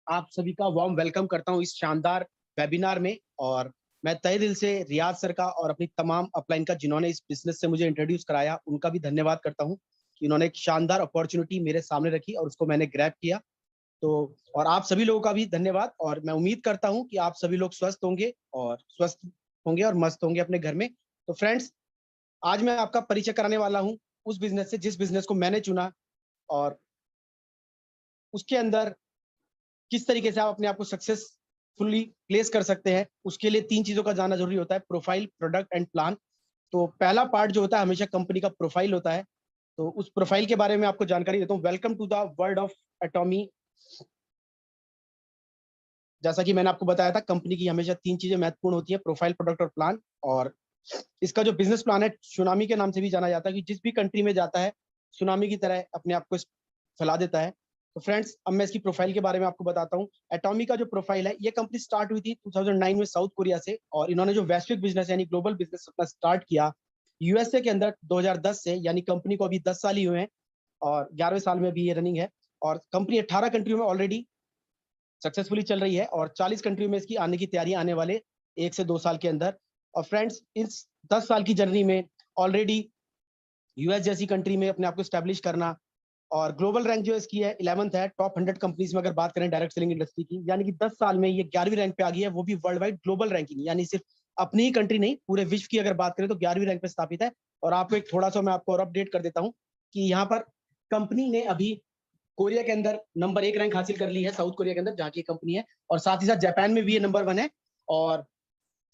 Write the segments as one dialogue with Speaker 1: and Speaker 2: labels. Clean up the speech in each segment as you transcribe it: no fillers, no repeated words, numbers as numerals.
Speaker 1: आप सभी का वार्म वेलकम करता हूं इस शानदार वेबिनार में। और मैं तहे दिल से रियाज सर का और अपनी तमाम अपलाइन का जिन्होंने इस बिजनेस से मुझे इंट्रोड्यूस कराया उनका भी धन्यवाद करता हूं कि उन्होंने एक शानदार अपॉर्चुनिटी मेरे सामने रखी और उसको मैंने ग्रैब किया। तो और आप सभी लोगों का भी धन्यवाद। और मैं उम्मीद करता हूं कि आप सभी लोग स्वस्थ होंगे और मस्त होंगे अपने घर में। तो फ्रेंड्स, आज मैं आपका परिचय कराने वाला हूं उस बिजनेस से जिस बिजनेस को मैंने चुना और उसके अंदर किस तरीके से आप अपने आप को सक्सेसफुली प्लेस कर सकते हैं। उसके लिए 3 चीजों का जानना जरूरी होता है: प्रोफाइल, प्रोडक्ट एंड प्लान। तो पहला पार्ट जो होता है हमेशा कंपनी का प्रोफाइल होता है। तो उस प्रोफाइल के बारे में आपको जानकारी देता हूँ। Welcome to the world of Atomy. जैसा कि मैंने आपको बताया था, कंपनी की हमेशा 3 चीजें महत्वपूर्ण होती है: प्रोफाइल, प्रोडक्ट और प्लान। और इसका जो बिजनेस प्लान है सुनामी के नाम से भी जाना जाता है कि जिस भी कंट्री में जाता है सुनामी की तरह अपने आप को फैला देता है। तो फ्रेंड्स, अब मैं इसकी प्रोफाइल के बारे में आपको बताता हूँ। एटॉमी का जो प्रोफाइल है, ये कंपनी स्टार्ट हुई थी 2009 में साउथ कोरिया से, और इन्होंने जो वैश्विक बिजनेस यानी ग्लोबल बिजनेस अपना स्टार्ट किया यूएसए के अंदर 2010 से। यानी कंपनी को अभी 10 साल ही हुए हैं और 11वें साल में भी ये रनिंग है। और कंपनी 18 कंट्रियों में ऑलरेडी सक्सेसफुली चल रही है और 40 कंट्री में इसकी आने की तैयारी आने वाले 1 से 2 साल के अंदर। और फ्रेंड्स, इस 10 साल की जर्नी में ऑलरेडी यूएस जैसी कंट्री में अपने आप को स्टैब्लिश करना, और ग्लोबल रैंक जो इसकी है 11th है टॉप 100 कंपनीज में अगर बात करें डायरेक्ट सेलिंग इंडस्ट्री की। यानी कि 10 साल में ये 11वीं रैंक पे आ गई है, वो भी वर्ल्ड वाइड ग्लोबल रैंकिंग। यानी सिर्फ अपनी ही कंट्री नहीं, पूरे विश्व की अगर बात करें तो 11वीं रैंक पे स्थापित है। और आपको एक थोड़ा सा मैं आपको और अपडेट कर देता हूँ कि यहाँ पर कंपनी ने अभी कोरिया के अंदर नंबर 1 रैंक हासिल कर ली है, साउथ कोरिया के अंदर जहाँ की कंपनी है। और साथ ही साथ जापान में भी ये नंबर 1 है। और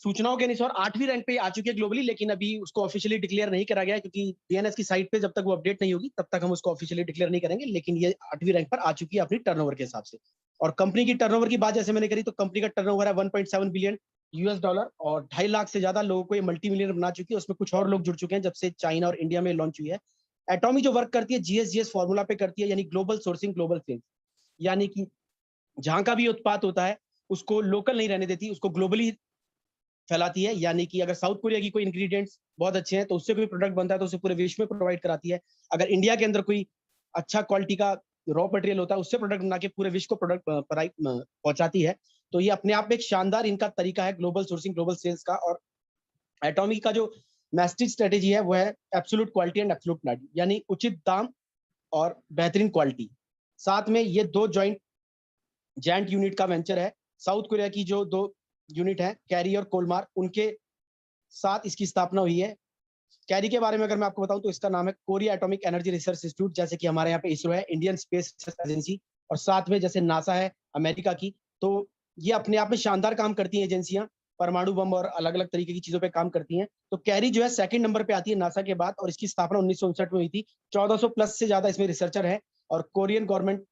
Speaker 1: सूचनाओं के अनुसार 8वीं रैंक पे आ चुकी है ग्लोबली, लेकिन अभी उसको ऑफिशियली डिक्लेयर नहीं करा गया है क्योंकि डीएनएस की साइट पे जब तक वो अपडेट नहीं होगी तब तक हम उसको ऑफिशियली डिक्लेयर नहीं करेंगे। लेकिन ये 8वीं रैंक पर आ चुकी है अपनी टर्नओवर के हिसाब से। और कंपनी की टर्नओवर की बात जैसे मैंने करी, तो कंपनी का टर्नओवर है 1.7 बिलियन यूएस डॉलर और 2.5 लाख से ज्यादा लोगों को ये मल्टी मिलियनर बना चुकी है। उसमें कुछ और लोग जुड़ चुके हैं जब से चाइना और इंडिया में लॉन्च हुई है। एटॉमी जो वर्क करती है जीएस फॉर्मूला पे करती है, यानी ग्लोबल सोर्सिंग ग्लोबल सेल्स। यानी कि जहां का भी उत्पाद होता है उसको लोकल नहीं रहने देती, उसको ग्लोबली फैलाती है। यानी कि अगर साउथ कोरिया की कोई इंग्रेडिएंट्स बहुत अच्छे हैं तो उससे कोई प्रोडक्ट बनता है तो उसे पूरे विश्व में प्रोवाइड कराती है। अगर इंडिया के अंदर कोई अच्छा क्वालिटी का रॉ मटेरियल होता है उससे प्रोडक्ट बना के पूरे विश्व को प्रोडक्ट पहुंचाती है। तो ये अपने आप में एक शानदार इनका तरीका है ग्लोबल सोर्सिंग ग्लोबल सेल्स का। और एटॉमिक का जो मैस्टिज स्ट्रेटेजी है वो है absolute quality and absolute value, यानी उचित दाम और बेहतरीन क्वालिटी। साथ में ये 2 जॉइंट यूनिट का वेंचर है। साउथ कोरिया की जो 2 यूनिट है कैरी और कोलमार, उनके साथ इसकी स्थापना हुई है। कैरी के बारे में अगर मैं आपको बताऊं तो इसका नाम है Korea atomic energy research institute, जैसे कि हमारे यहाँ पे इसरो है, इंडियन स्पेस रिसर्च एजेंसी। और साथ में जैसे नासा है अमेरिका की। तो ये अपने आप में शानदार काम करती हैं एजेंसियां, परमाणु बम और अलग अलग तरीके की चीजों पे काम करती हैं। तो कैरी जो है 2nd नंबर पे आती है नासा के बाद, और इसकी स्थापना 1959 में हुई थी। 1400 प्लस से ज्यादा इसमें रिसर्चर है और कोरियन गवर्नमेंट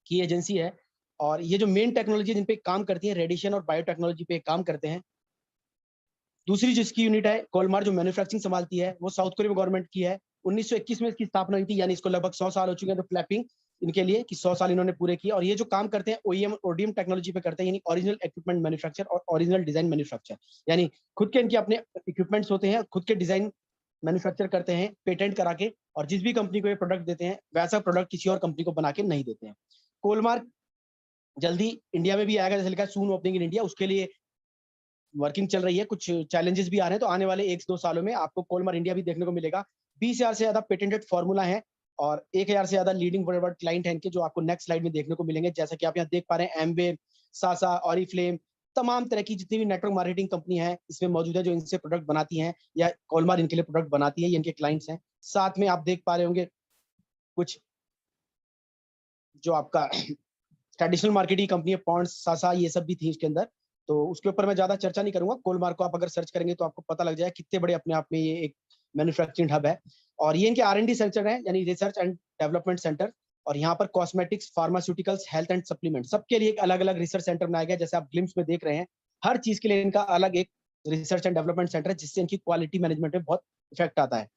Speaker 1: की एजेंसी है। और ये जो मेन टेक्नोलॉजी जिन पे काम करती है रेडिएशन और बायोटेक्नोलॉजी पे काम करते हैं। दूसरी जिसकी यूनिट है कोलमार जो मैन्युफैक्चरिंग संभालती है, वो साउथ कोरिया गवर्नमेंट की है। 1921 में इसकी स्थापना हुई थी, यानी इसको लगभग 100 साल हो चुके हैं। तो क्लैपिंग इनके लिए कि 100 साल इन्होंने पूरे किए। और ये जो काम करते हैं ओईएम ओडीएम टेक्नोलॉजी पे करते हैं, यानी ओरिजिनल इक्विपमेंट मैन्युफैक्चर और ओरिजिनल डिजाइन मैन्युफैक्चर। यानी खुद के इनके अपने इक्विपमेंट्स होते हैं, खुद के डिजाइन मैन्युफैक्चर करते हैं पेटेंट करा के, और जिस भी कंपनी को ये प्रोडक्ट देते हैं वैसा प्रोडक्ट किसी और कंपनी को बना के नहीं देते हैं। कोलमार जल्दी इंडिया में भी आएगा, जैसे लिखा है सून ओपनिंग इन इंडिया, उसके लिए वर्किंग चल रही है। कुछ चैलेंजेस भी आ रहे हैं, तो आने वाले 1 से 2 सालों में आपको कोलमार इंडिया भी देखने को मिलेगा। 20,000 से ज्यादा पेटेंटेड फार्मूला है और 1,000 से ज्यादा लीडिंग वर्ल्ड क्लाइंट है इनके, जो आपको नेक्स्ट स्लाइड में देखने को मिलेंगे। जैसा कि आप यहाँ देख पा रहे हैं, एमवे, सासा, ऑरिफ्लेम, तमाम तरह की जितनी भी नेटवर्क मार्केटिंग कंपनी है इसमें मौजूद है जो इनसे प्रोडक्ट बनाती हैं या कोलमार इनके लिए प्रोडक्ट बनाती है, ये इनके क्लाइंट्स हैं। साथ में आप देख पा रहे होंगे कुछ जो आपका ट्रेडिशनल मार्केटिंग कंपनी है, पॉन्ड्स, सासा, ये सब भी थी इसके अंदर। तो उसके ऊपर मैं ज्यादा चर्चा नहीं करूंगा। कोलमार को आप अगर सर्च करेंगे तो आपको पता लग जाए कितने बड़े अपने आप में ये एक मैन्युफैक्चरिंग हब है। और ये इनके R&D सेंटर है, यानी रिसर्च एंड डेवलपमेंट सेंटर। और यहाँ पर cosmetics, pharmaceuticals, health and supplement सबके लिए एक अलग अलग रिसर्च सेंटर बनाया गया, जैसे आप ग्लिम्स में देख रहे हैं। हर चीज के लिए इनका अलग एक रिसर्च एंड डेवलपमेंट सेंटर है, जिससे इनकी क्वालिटी मैनेजमेंट में बहुत इफेक्ट आता है।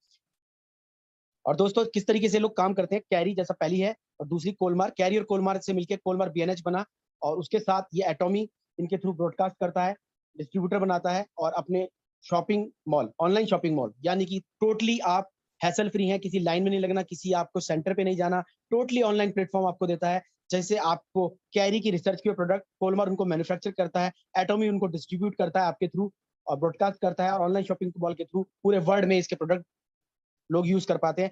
Speaker 1: और दोस्तों, किस तरीके से लोग काम करते हैं, कैरी जैसा पहली है और दूसरी कोलमार। कैरी और कोलमार से मिलकर कोलमार बीएनएच बना, और उसके साथ ये एटॉमी इनके थ्रू ब्रॉडकास्ट करता है, डिस्ट्रीब्यूटर बनाता है और अपने shopping mall, online shopping mall, यानी कि टोटली आप हैसल फ्री हैं, किसी लाइन में नहीं लगना, किसी आपको सेंटर पे नहीं जाना, टोटली ऑनलाइन प्लेटफॉर्म आपको देता है। जैसे आपको कैरी की रिसर्च के प्रोडक्ट कोलमार उनको मैन्युफैक्चर करता है, एटॉमी उनको डिस्ट्रीब्यूट करता है आपके थ्रू और ब्रॉडकास्ट करता है, और ऑनलाइन शॉपिंग बॉल के थ्रू पूरे वर्ल्ड में इसके प्रोडक्ट लोग यूज कर पाते हैं।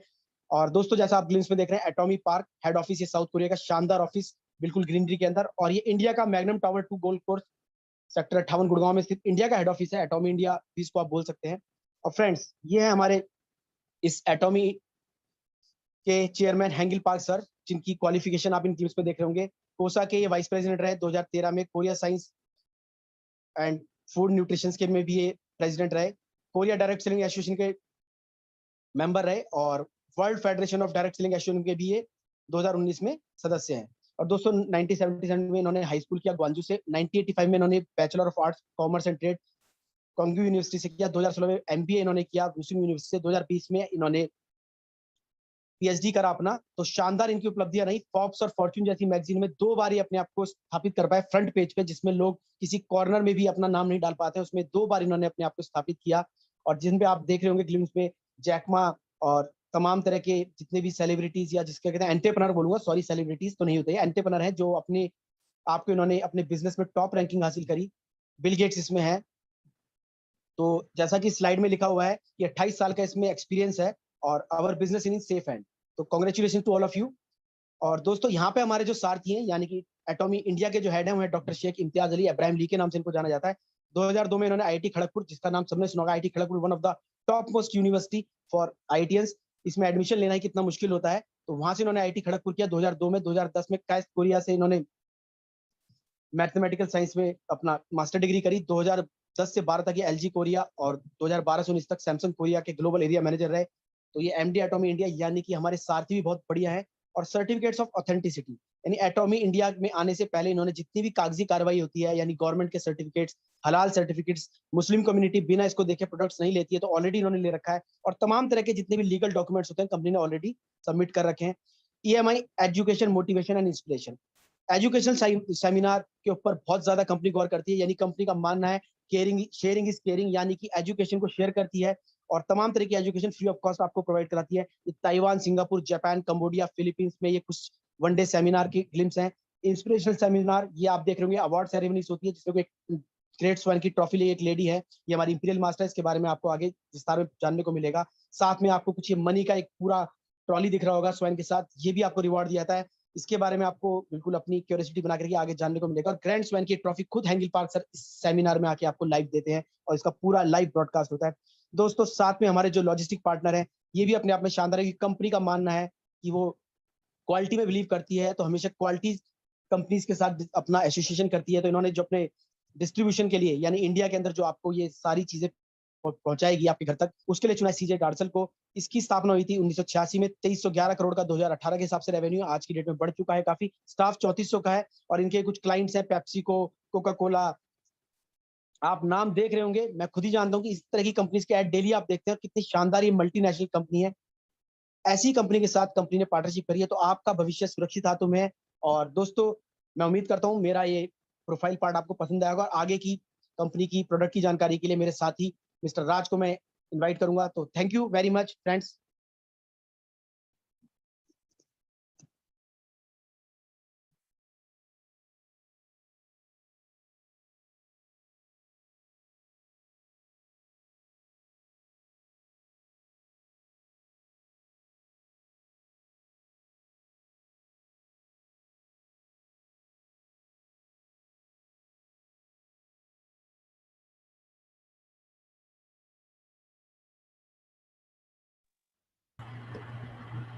Speaker 1: और दोस्तों जैसा आप ग्लिम्स में देख रहे हैं, एटॉमी पार्क हेड ऑफिस ये साउथ कोरिया का शानदार ऑफिस बिल्कुल ग्रीनरी के अंदर, और ये इंडिया का magnum tower 2 golf course sector 58 Gurgaon में स्थित इंडिया का हेड ऑफिस है। एटॉमी इंडिया भी इसको आप बोल सकते हैं। और फ्रेंड्स ये है हमारे इस एटॉमी के चेयरमैन हैंगिल पार्क सर, जिनकी क्वालिफिकेशन आप इन क्लिप्स में देख रहे होंगे। कोसा के ये वाइस प्रेसिडेंट रहे 2013 में, Korea science and food nutrition के में भी ये प्रेसिडेंट रहे, कोरिया डायरेक्ट सेलिंग एसोसिएशन के मेंबर रहे, और world federation of direct selling association के भी ये 2019 में सदस्य हैं। और दोस्तों 1977 में इन्होंने हाई स्कूल किया ग्वांजू से, 1985 में इन्होंने bachelor of arts commerce and trade Kongu university से किया, 2016 में एमबीए इन्होंने किया वुसुंग यूनिवर्सिटी से, 2020 में इन्होंने पीएचडी करा अपना। तो शानदार इनकी उपलब्धियां रही। फॉर्ब्स और फॉर्च्यून जैसी मैगजीन में 2 बार ही अपने आप को स्थापित कर पाए फ्रंट पेज पे, जिसमें लोग किसी कॉर्नर में भी अपना नाम नहीं डाल पाते, उसमें 2 बार इन्होंने अपने आप को स्थापित किया। और जिनपे आप देख रहे होंगे ग्लिम्स में जैकमा और तमाम तरह के जितने भी सेलिब्रिटीज, या जिसके कहते हैं एंटरप्रेन्योर बोलूंगा, सॉरी सेलिब्रिटीज तो नहीं होते, एंटरप्रेन्योर है जो अपने आपको इन्होंने अपने बिजनेस में टॉप रैंकिंग हासिल करी। बिल गेट्स इसमें है। तो जैसा कि स्लाइड में लिखा हुआ है कि 28 साल का इसमें एक्सपीरियंस है, और our business in safe hand. तो congratulation to all of you. और दोस्तों यहाँ पे हमारे जो सारथी हैं, यानी कि एटॉमी इंडिया के जो हेड हैं वो है डॉक्टर शेख इम्तियाज अली इब्राहिम ली के नाम से इनको जाना जाता है। 2002 में इन्होंने आईआईटी खड़गपुर, जिसका नाम सबने सुना होगा, IIT Kharagpur one of the top most university for IITians, इसमें एडमिशन लेना ही कितना मुश्किल होता है, तो वहां से इन्होंने आईआईटी खड़गपुर किया 2002 में। 2010 में काइस्ट कोरिया से इन्होंने मैथमेटिकल साइंस में अपना मास्टर डिग्री करी। 2010 से 12 तक ये एलजी कोरिया, और 2012 से 19 तक सैमसंग कोरिया के ग्लोबल एरिया मैनेजर रहे। तो ये एमडी एटॉमी इंडिया, यानी कि हमारे सारथी भी बहुत बढ़िया है। और सर्टिफिकेट्स ऑफ ऑथेंटिसिटी, यानी एटॉमी इंडिया में आने से पहले इन्होंने जितनी भी कागजी कार्रवाई होती है, यानी गवर्नमेंट के सर्टिफिकेट्स, हलाल सर्टिफिकेट्स, मुस्लिम कम्युनिटी बिना इसको देखे प्रोडक्ट्स नहीं लेती है, तो ऑलरेडी इन्होंने ले रखा है। और तमाम तरह के जितने भी लीगल डॉक्यूमेंट्स होते हैं कंपनी ने ऑलरेडी सबमिट कर रखे हैं। EMI education, motivation and inspiration, education seminar के ऊपर बहुत ज्यादा कंपनी गौर करती है, यानी कंपनी का मानना है केयरिंग शेयरिंग इज केयरिंग, यानी कि एजुकेशन को शेयर करती है और तमाम तरह की एजुकेशन फ्री ऑफ कॉस्ट आपको प्रोवाइड कराती है। Taiwan, Singapore, Japan, Cambodia, Philippines में ये कुछ वनडे सेमिनार की ग्लिम्स हैं। इंस्पिरेशनल सेमिनार ये आप देख रहे होंगे, अवार्ड सेरेमनीज होती है जिसमें एक ग्रेट स्वान की ट्रॉफी ली एक लेडी है, ये हमारी इंपीरियल मास्टर है, इसके बारे में आपको आगे विस्तार में जानने को मिलेगा। साथ में आपको कुछ ये मनी का एक पूरा ट्रॉली दिख रहा होगा स्वयं के साथ, ये भी आपको रिवॉर्ड दिया जाता है। इसके बारे में आपको बिल्कुल अपनी क्यूरियोसिटी बना करके आगे जानने को मिलेगा। और ग्रैंड स्वैन की ट्रॉफी खुद हैंगिल पार्क सर इस सेमिनार में आके आपको लाइव देते हैं, और इसका पूरा लाइव ब्रॉडकास्ट होता है। दोस्तों साथ में हमारे जो लॉजिस्टिक पार्टनर है, ये भी अपने आप में शानदार है। कंपनी का मानना है कि वो क्वालिटी में बिलीव करती है, तो हमेशा क्वालिटी कंपनीज के साथ अपना एसोसिएशन करती है। तो इन्होंने जो अपने डिस्ट्रीब्यूशन के लिए, यानी इंडिया के अंदर जो आपको ये सारी चीजें पहुंचाएगी आपके घर तक, उसके लिए चुना है सीजे डार्सल को। इसकी स्थापना हुई थी 1986 में। 2311 करोड़ का 2018 के हिसाब से रेवेन्यू आज की डेट में बढ़ चुका है काफी। स्टाफ 3400 का है, और इनके कुछ क्लाइंट्स हैं पेप्सिको, कोका कोला, आप नाम देख रहे होंगे, मैं खुद ही जानता हूँ कि इस तरह की कंपनीज के ऐड डेली आप देखते हैं। कितनी शानदार ये मल्टीनेशनल कंपनी है, ऐसी कंपनी के साथ कंपनी ने पार्टनरशिप करी है, तो आपका भविष्य सुरक्षित हाथों में है। और दोस्तों मैं उम्मीद करता हूँ मेरा ये प्रोफाइल पार्ट आपको पसंद आएगा, और आगे की कंपनी की प्रोडक्ट की जानकारी के लिए मेरे साथी मिस्टर राज को मैं इनवाइट करूंगा। तो thank you very much friends.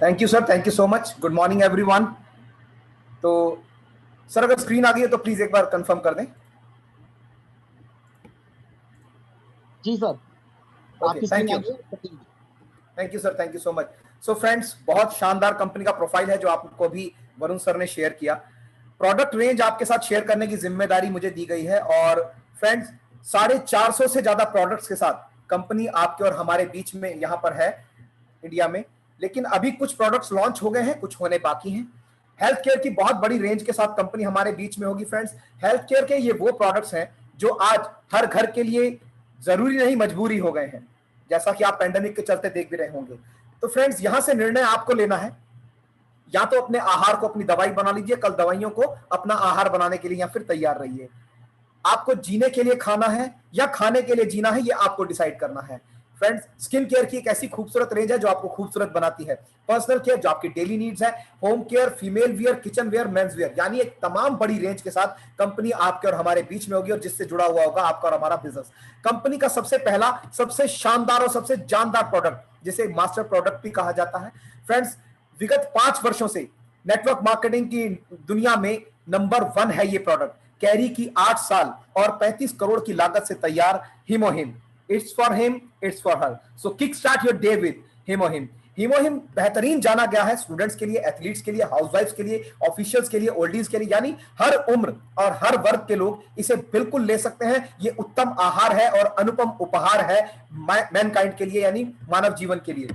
Speaker 2: Thank you sir, thank you so much. Good morning everyone. तो सर अगर स्क्रीन आ गई है तो प्लीज एक बार कंफर्म कर दें।
Speaker 1: जी sir,
Speaker 2: okay, thank you. Thank you sir, thank you so much. So friends, बहुत शानदार कंपनी का प्रोफाइल है जो आपको भी वरुण सर ने शेयर किया। प्रोडक्ट रेंज आपके साथ शेयर करने की जिम्मेदारी मुझे दी गई है, और फ्रेंड्स 450 से ज्यादा प्रोडक्ट्स के साथ कंपनी आपके और हमारे बीच में यहाँ पर है इंडिया में। लेकिन अभी कुछ प्रोडक्ट्स लॉन्च हो गए हैं, कुछ होने बाकी हैं। हेल्थ केयर की बहुत बड़ी रेंज के साथ कंपनी हमारे बीच में होगी। फ्रेंड्स, हेल्थ केयर के ये वो प्रोडक्ट्स हैं जो आज हर घर के लिए जरूरी नहीं मजबूरी हो गए हैं, जैसा कि आप पैंडेमिक के चलते देख भी रहे होंगे। तो फ्रेंड्स, यहां से निर्णय आपको लेना है या तो अपने आहार को अपनी दवाई बना लीजिए, कल दवाइयों को अपना आहार बनाने के लिए या फिर तैयार रहिए। आपको जीने के लिए खाना है या खाने के लिए जीना है, ये आपको डिसाइड करना है। फ्रेंड्स, स्किन केयर की एक ऐसी खूबसूरत रेंज है जो आपको खूबसूरत बनाती है। पर्सनल केयर जो आपकी डेली नीड्स है, home care, female wear, kitchen ware, men's wear, यानी एक तमाम बड़ी रेंज के साथ कंपनी आपके और हमारे बीच में होगी और जिससे जुड़ा हुआ होगा आपका और हमारा बिजनेस। कंपनी का सबसे पहला, सबसे शानदार और सबसे जानदार प्रोडक्ट, जिसे मास्टर प्रोडक्ट भी कहा जाता है। फ्रेंड्स, विगत 5 वर्षों से नेटवर्क मार्केटिंग की दुनिया में नंबर 1 है ये प्रोडक्ट। कैरी की 8 साल और 35 करोड़ की लागत से तैयार Himohim. It's for him, it's for her. So kick start your day with Himohim. Himohim बेहतरीन जाना गया है स्टूडेंट्स के लिए, एथलीट्स के लिए, हाउसवाइफ्स के लिए, ऑफिशियल्स के लिए, ओल्डीज के लिए, यानी हर उम्र और हर वर्ग के लोग इसे बिल्कुल ले सकते हैं। ये उत्तम आहार है और अनुपम उपहार है मैनकाइंड के लिए, यानी मानव जीवन के लिए।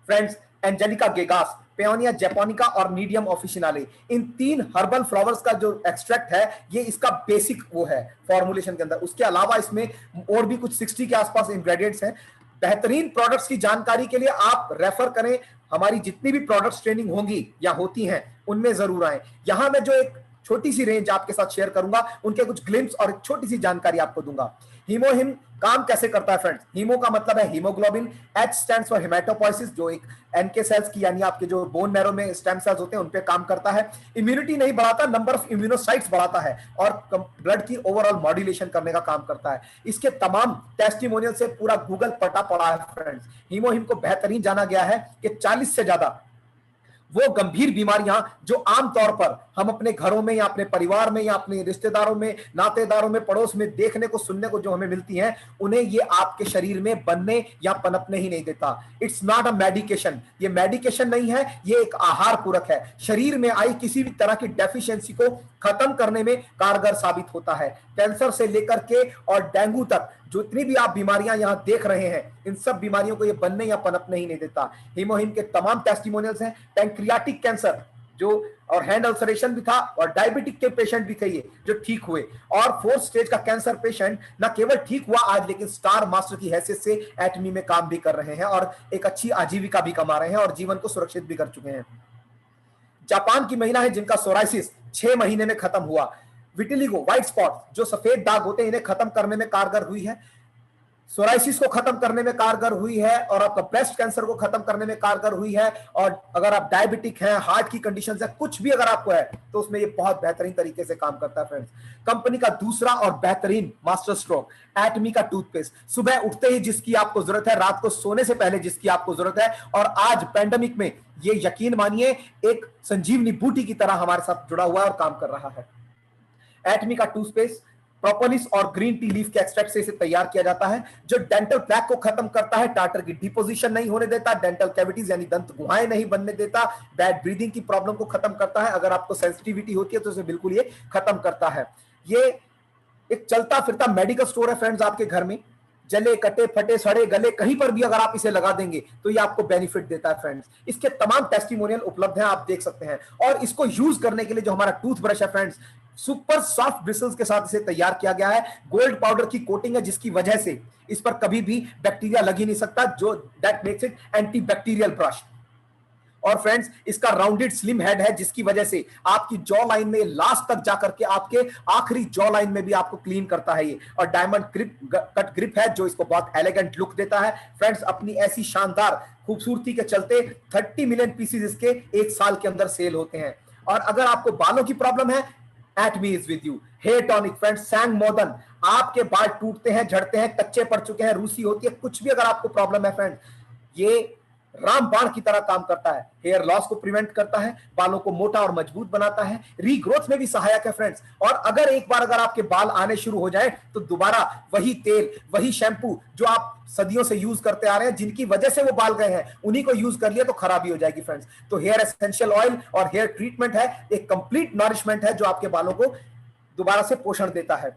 Speaker 2: फ्रेंड्स, एंजेलिका गेगास, पेओनिया जैपोनिका और नीडियम ऑफिशिनाले, इन 3 हर्बल फ्लावर्स का जो एक्सट्रैक्ट है, ये इसका बेसिक वो है फॉर्मुलेशन के अंदर। उसके अलावा इसमें और भी कुछ 60 के आसपास इंग्रेडिएंट्स हैं। बेहतरीन प्रोडक्ट्स की जानकारी के लिए आप रेफर करें, हमारी जितनी भी प्रोडक्ट्स ट्रेनिंग होंगी या होती हैं उनमें जरूर आए। यहां मैं जो एक छोटी सी रेंज आपके साथ शेयर करूंगा, उनके कुछ ग्लिम्स और एक छोटी सी जानकारी आपको दूंगा। हीमोहिम काम कैसे करता है फ्रेंड्स? हीमो का मतलब है haemoglobin, H stands for haematopoiesis, जो एक एनके सेल्स की यानी आपके जो बोन मैरो में स्टेम सेल्स होते हैं उन पे काम करता है। इम्यूनिटी नहीं बढ़ाता, नंबर ऑफ इम्यूनोसाइट्स बढ़ाता है और ब्लड की ओवरऑल मॉड्यूलेशन करने का काम करता है। इसके तमाम टेस्टिमोनियल से पूरा गूगल पटा पड़ा है फ्रेंड्स। हीमोहिम को बेहतरीन जाना गया है कि 40 से ज्यादा वो गंभीर बीमारियां जो आमतौर पर हम अपने घरों में या अपने परिवार में या अपने रिश्तेदारों में, नातेदारों में, पड़ोस में देखने को, सुनने को जो हमें मिलती हैं, उन्हें ये आपके शरीर में बनने या पनपने ही नहीं देता। इट्स नॉट अ मेडिकेशन, ये मेडिकेशन नहीं है, ये एक आहार पूरक है। शरीर में आई किसी भी तरह की डेफिशिएंसी को खत्म करने में कारगर साबित होता है। कैंसर से लेकर के और डेंगू तक जितनी भी आप बीमारियां यहां देख रहे हैं, इन सब बीमारियों को ये बनने या पनपने ही नहीं देता। हीमोहिम के तमाम टेस्टिमोनियल्स हैं। पैंक्रियाटिक कैंसर जो और हैंड अल्सरेशन भी था और डायबिटिक के पेशेंट भी थे ये जो ठीक हुए, और 4th स्टेज का कैंसर पेशेंट ना केवल ठीक हुआ आज, लेकिन स्टार मास्टर की हैसियत से एटमी में काम भी कर रहे हैं और एक अच्छी आजीविका भी कमा रहे हैं और जीवन को सुरक्षित भी कर चुके हैं। जापान की महिला है जिनका सोराइसिस 6 महीने में खत्म हुआ। विटिलिगो, व्हाइट स्पॉट, जो सफेद दाग होते हैं, इन्हें खत्म करने में कारगर हुई है। सोराइसिस को खत्म करने में कारगर हुई है और आपका ब्रेस्ट कैंसर को खत्म करने में कारगर हुई है। और अगर आप डायबिटिक हैं, हार्ट की कंडीशन है, कुछ भी अगर आपको है तो उसमें ये बहुत बेहतरीन तरीके से काम करता है फ्रेंड्स। कंपनी का दूसरा और बेहतरीन मास्टर स्ट्रोक, एटमी का टूथपेस्ट। सुबह उठते ही जिसकी आपको जरूरत है, रात को सोने से पहले जिसकी आपको जरूरत है, और आज पैंडेमिक में ये यकीन मानिए एक संजीवनी बूटी की तरह हमारे साथ जुड़ा हुआ है और काम कर रहा है। एटमी का टूथपेस्ट प्रोपोलिस और ग्रीन टी लीफ के एक्सट्रैक्ट से इसे तैयार किया जाता है, जो डेंटल प्लैक को खत्म करता है, टार्टर की डिपोजिशन नहीं होने देता, डेंटल कैविटीज यानी दंत गुहाएं नहीं बनने देता, बैड ब्रीदिंग की प्रॉब्लम को खत्म करता है। अगर आपको सेंसिटिविटी होती है तो इसे बिल्कुल ये खत्म करता है। ये एक चलता फिरता मेडिकल स्टोर है फ्रेंड्स आपके घर में। जले, कटे, फटे, सड़े गले कहीं पर भी अगर आप इसे लगा देंगे तो ये आपको बेनिफिट देता है फ्रेंड्स। इसके तमाम टेस्टिमोनियल उपलब्ध हैं, आप देख सकते हैं। और इसको यूज करने के लिए जो हमारा टूथब्रश है फ्रेंड्स, सुपर सॉफ्ट ब्रिसल्स के साथ इसे तैयार किया गया है। गोल्ड पाउडर की कोटिंग है जिसकी वजह से इस पर कभी भी बैक्टीरिया लग ही नहीं सकता, जो that makes it anti bacterial brush. और फ्रेंड्स, इसका राउंडेड स्लिम हेड है जिसकी वजह से आपकी जॉ लाइन में लास्ट तक जाकर के आपके आखिरी जॉ लाइन में भी आपको क्लीन करता है ये। और डायमंड कट ग्रिप है जो इसको बहुत एलिगेंट लुक देता है फ्रेंड्स। अपनी ऐसी शानदार खूबसूरती के चलते 30 मिलियन पीसेस इसके एक साल के अंदर सेल होते हैं। और अगर आपको बालों की प्रॉब्लम है, Atomy is with you. Hair tonic friends, सैंग मोदन, आपके बाल टूटते हैं, झड़ते हैं, कच्चे पड़ चुके हैं, रूसी होती है, कुछ भी अगर आपको प्रॉब्लम है फ्रेंड्स, ये रामबाण की तरह काम करता है। हेयर लॉस को प्रिवेंट करता है, बालों को मोटा और मजबूत बनाता है, रीग्रोथ में भी सहायक है फ्रेंड्स। और अगर एक बार अगर आपके बाल आने शुरू हो जाए तो दोबारा वही तेल, वही शैम्पू जो आप सदियों से यूज करते आ रहे हैं, जिनकी वजह से वो बाल गए हैं, उन्हीं को यूज कर लिया तो खराबी हो जाएगी फ्रेंड्स। तो हेयर एसेंशियल ऑयल और हेयर ट्रीटमेंट है, एक कंप्लीट नरिशमेंट है जो आपके बालों को दोबारा से पोषण देता है।